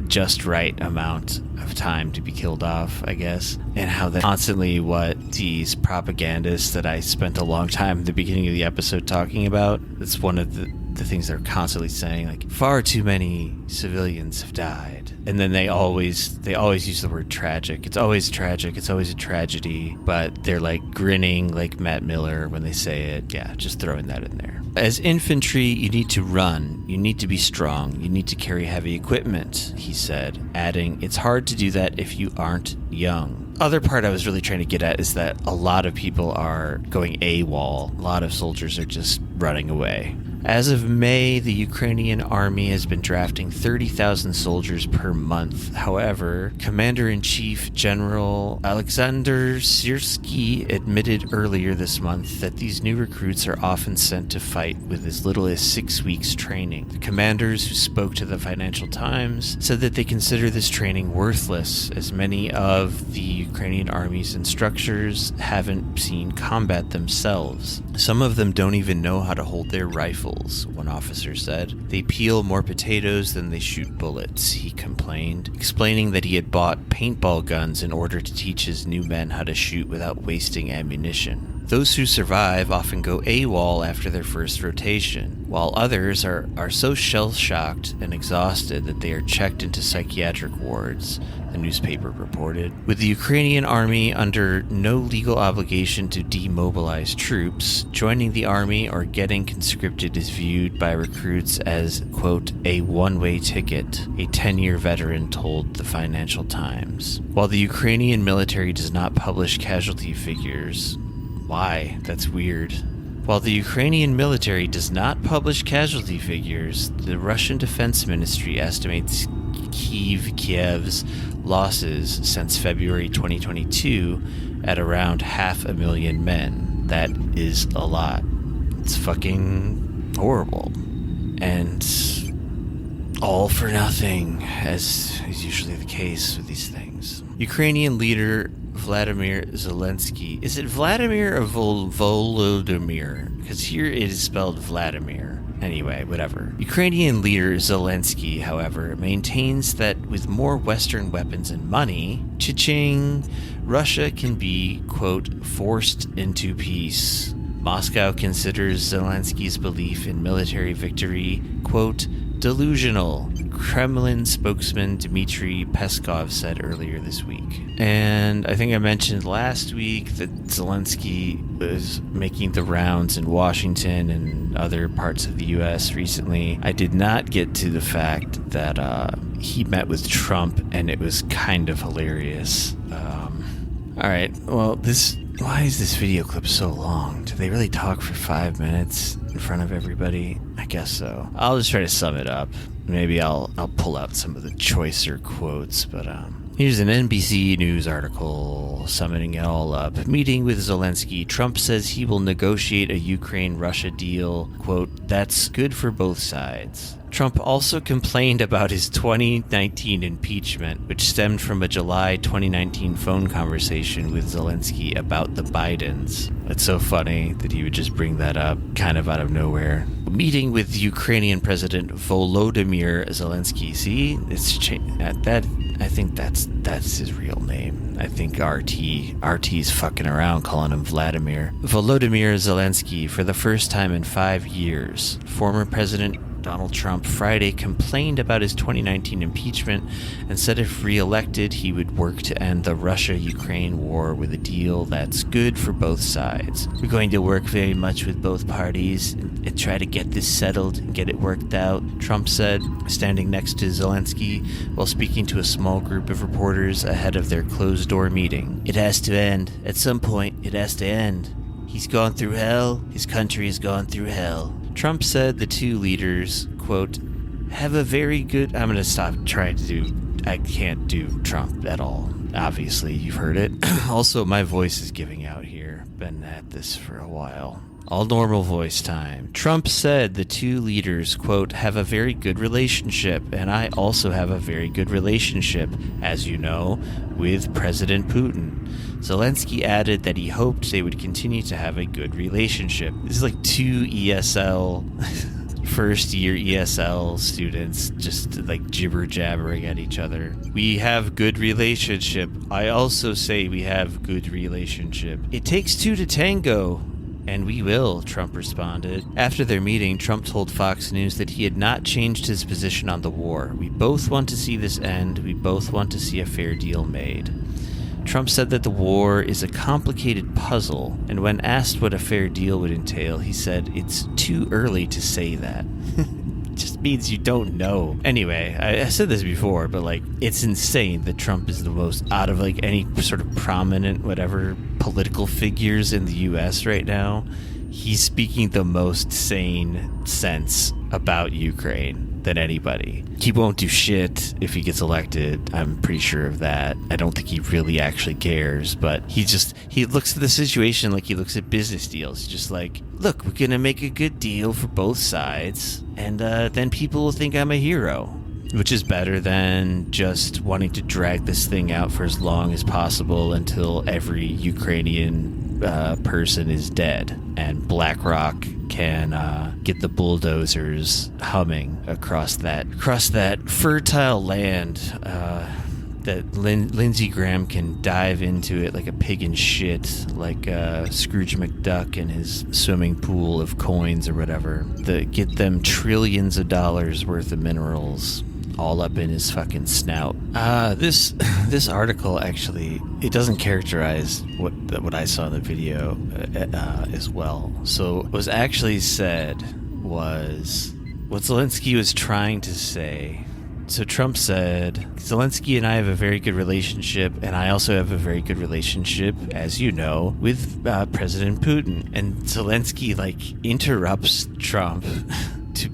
just right amount of time to be killed off, I guess. And how that constantly what these propagandists that I spent a long time at the beginning of the episode talking about, it's one of the things they're constantly saying, like, far too many civilians have died. And then they always use the word tragic. It's always tragic. It's always a tragedy. But they're like grinning like Matt Miller when they say it. Yeah, just throwing that in there. As infantry, you need to run. You need to be strong. You need to carry heavy equipment, he said, adding, it's hard to do that if you aren't young. Other part I was really trying to get at is that a lot of people are going AWOL. A lot of soldiers are just running away. As of May, the Ukrainian army has been drafting 30,000 soldiers per month. However, Commander-in-Chief General Alexander Syrsky admitted earlier this month that these new recruits are often sent to fight with as little as 6 weeks training. The commanders who spoke to the Financial Times said that they consider this training worthless, as many of the Ukrainian army's instructors haven't seen combat themselves. Some of them don't even know how to hold their rifles, one officer said. They peel more potatoes than they shoot bullets, he complained, explaining that he had bought paintball guns in order to teach his new men how to shoot without wasting ammunition. Those who survive often go AWOL after their first rotation, while others are so shell-shocked and exhausted that they are checked into psychiatric wards, the newspaper reported. With the Ukrainian army under no legal obligation to demobilize troops, joining the army or getting conscripted is viewed by recruits as, quote, a one-way ticket, a 10-year veteran told the Financial Times. While the Ukrainian military does not publish casualty figures, why? That's weird. While the Ukrainian military does not publish casualty figures, the Russian Defense Ministry estimates Kiev's losses since February 2022 at around 500,000 men. That is a lot. It's fucking horrible. And all for nothing, as is usually the case with these things. Ukrainian leader Vladimir Zelensky. Is it Vladimir or Volodymyr? Because here it is spelled Vladimir. Anyway, whatever. Ukrainian leader Zelensky, however, maintains that with more Western weapons and money, cha-ching, Russia can be, quote, forced into peace. Moscow considers Zelensky's belief in military victory, quote, delusional, Kremlin spokesman Dmitry Peskov said earlier this week. And I think I mentioned last week that Zelensky was making the rounds in Washington and other parts of the U.S. recently. I did not get to the fact that he met with Trump, and it was kind of hilarious. All right, well, why is this video clip so long? Do they really talk for 5 minutes in front of everybody? I guess so. I'll just try to sum it up. Maybe I'll pull out some of the choicer quotes, but here's an NBC News article summing it all up. Meeting with Zelensky, Trump says he will negotiate a Ukraine-Russia deal, quote, that's good for both sides. Trump also complained about his 2019 impeachment, which stemmed from a July 2019 phone conversation with Zelensky about the Bidens. It's so funny that he would just bring that up kind of out of nowhere. Meeting with Ukrainian President Volodymyr Zelensky. See, it's that. I think that's his real name. I think RT's fucking around calling him Vladimir. Volodymyr Zelensky for the first time in 5 years. Former President Donald Trump Friday complained about his 2019 impeachment and said if re-elected, he would work to end the Russia-Ukraine war with a deal that's good for both sides. We're going to work very much with both parties and try to get this settled and get it worked out, Trump said, standing next to Zelensky while speaking to a small group of reporters ahead of their closed-door meeting. It has to end. At some point, it has to end. He's gone through hell. His country has gone through hell. Trump said the two leaders, quote, have a very good... I'm going to stop trying to do... I can't do Trump at all. Obviously, you've heard it. Also, my voice is giving out here. Been at this for a while. All normal voice time. Trump said the two leaders, quote, have a very good relationship, and I also have a very good relationship, as you know, with President Putin. Zelensky added that he hoped they would continue to have a good relationship. This is like two ESL, first-year ESL students just like jibber-jabbering at each other. We have good relationship. I also say we have good relationship. It takes two to tango. And we will, Trump responded. After their meeting, Trump told Fox News that he had not changed his position on the war. We both want to see this end. We both want to see a fair deal made. Trump said that the war is a complicated puzzle, and when asked what a fair deal would entail, he said, it's too early to say that. Just means you don't know. Anyway, I said this before, but like, it's insane that Trump is the most out of like any sort of prominent whatever political figures in the US right now. He's speaking the most sane sense about Ukraine than anybody. He won't do shit if he gets elected. I'm pretty sure of that. I don't think he really actually cares, but he looks at the situation like he looks at business deals. Just like, look, we're gonna make a good deal for both sides, and then people will think I'm a hero, which is better than just wanting to drag this thing out for as long as possible until every Ukrainian person is dead and BlackRock can get the bulldozers humming across that fertile land that Lindsey Graham can dive into it like a pig in shit, like Scrooge McDuck in his swimming pool of coins or whatever, get them trillions of dollars worth of minerals all up in his fucking snout. This article actually, it doesn't characterize what I saw in the video as well. So what was actually said was what Zelensky was trying to say. So Trump said, Zelensky and I have a very good relationship, and I also have a very good relationship, as you know, with President Putin. And Zelensky interrupts Trump to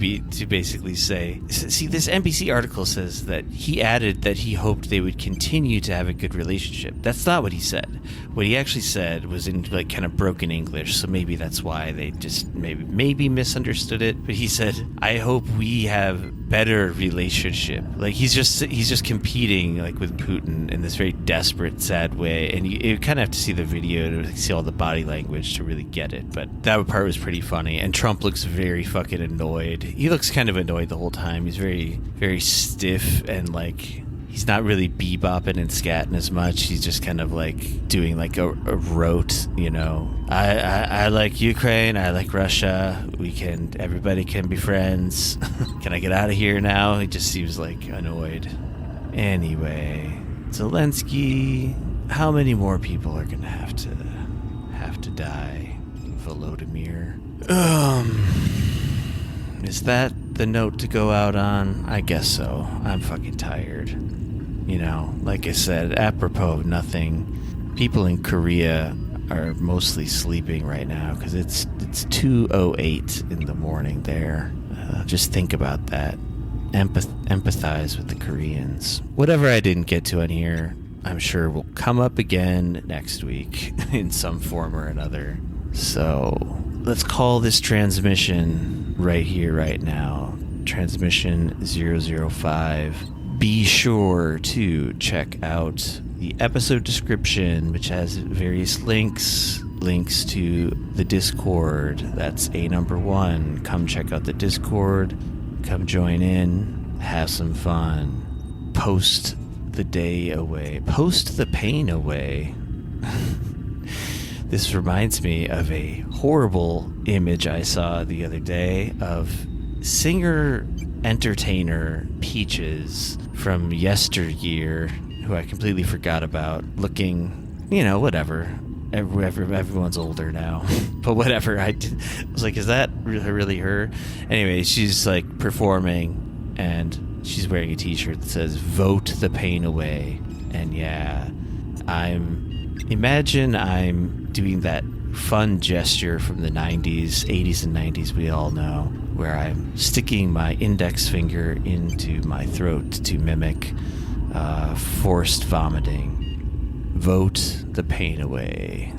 basically say, see, this NBC article says that he added that he hoped they would continue to have a good relationship. That's not what he said. What he actually said was in kind of broken English, so maybe that's why they just maybe misunderstood it. But he said, I hope we have better relationship. He's just competing with Putin in this very desperate, sad way, and you kind of have to see the video to see all the body language to really get it. But that part was pretty funny, and Trump looks very fucking annoyed. He looks kind of annoyed the whole time. He's very, very stiff, and he's not really bebopping and scatting as much. He's just kind of like doing like a rote, you know. I like Ukraine. I like Russia. Everybody can be friends. Can I get out of here now? He just seems like annoyed. Anyway, Zelensky, how many more people are gonna have to die? Volodymyr. Is that the note to go out on? I guess so. I'm fucking tired. You know, like I said, apropos of nothing, people in Korea are mostly sleeping right now because it's 2:08 in the morning there. Just think about that. Empathize with the Koreans. Whatever I didn't get to on here, I'm sure will come up again next week in some form or another. So let's call this transmission right here, right now. Transmission 005. Be sure to check out the episode description, which has various links to the Discord. That's number 1. Come check out the Discord. Come join in. Have some fun. Post the day away. Post the pain away. This reminds me of a horrible image I saw the other day of singer-entertainer Peaches from yesteryear, who I completely forgot about, looking, you know, whatever. Everyone's older now. But whatever. I was like, is that really her? Anyway, she's like performing, and she's wearing a t-shirt that says, "Vote the pain away." And yeah, imagine I'm doing that fun gesture from the 80s and 90s we all know, where I'm sticking my index finger into my throat to mimic forced vomiting. Vote the pain away.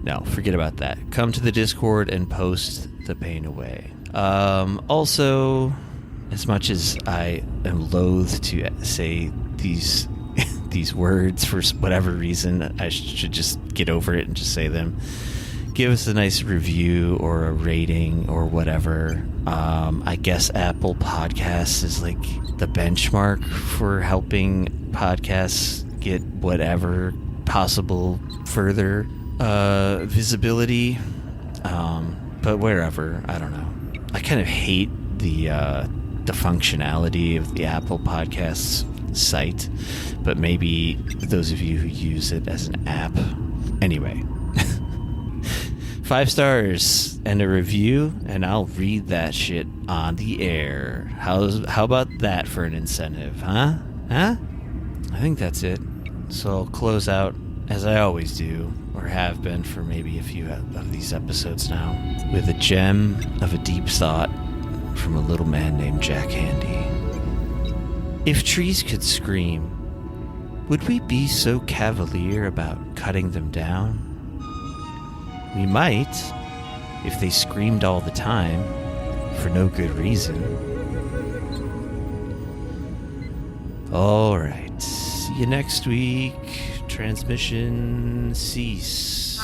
No, forget about that. Come to the Discord and post the pain away. Also, as much as I am loath to say these words for whatever reason, I should just get over it and just say them. Give us a nice review or a rating or whatever. I guess Apple Podcasts is like the benchmark for helping podcasts get whatever possible further visibility. But wherever, I don't know. I kind of hate the functionality of the Apple Podcasts site, but maybe those of you who use it as an app. Anyway, 5 stars and a review, and I'll read that shit on the air. How about that for an incentive, huh? I think that's it. So I'll close out, as I always do, or have been for maybe a few of these episodes now, with a gem of a deep thought from a little man named Jack Handy. If trees could scream, would we be so cavalier about cutting them down? We might, if they screamed all the time, for no good reason. All right, see you next week. Transmission cease.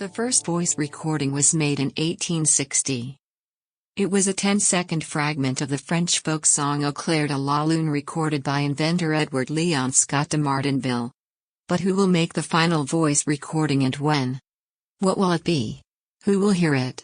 The first voice recording was made in 1860. It was a 10-second fragment of the French folk song Au clair de la lune recorded by inventor Edward Leon Scott de Martinville. But who will make the final voice recording and when? What will it be? Who will hear it?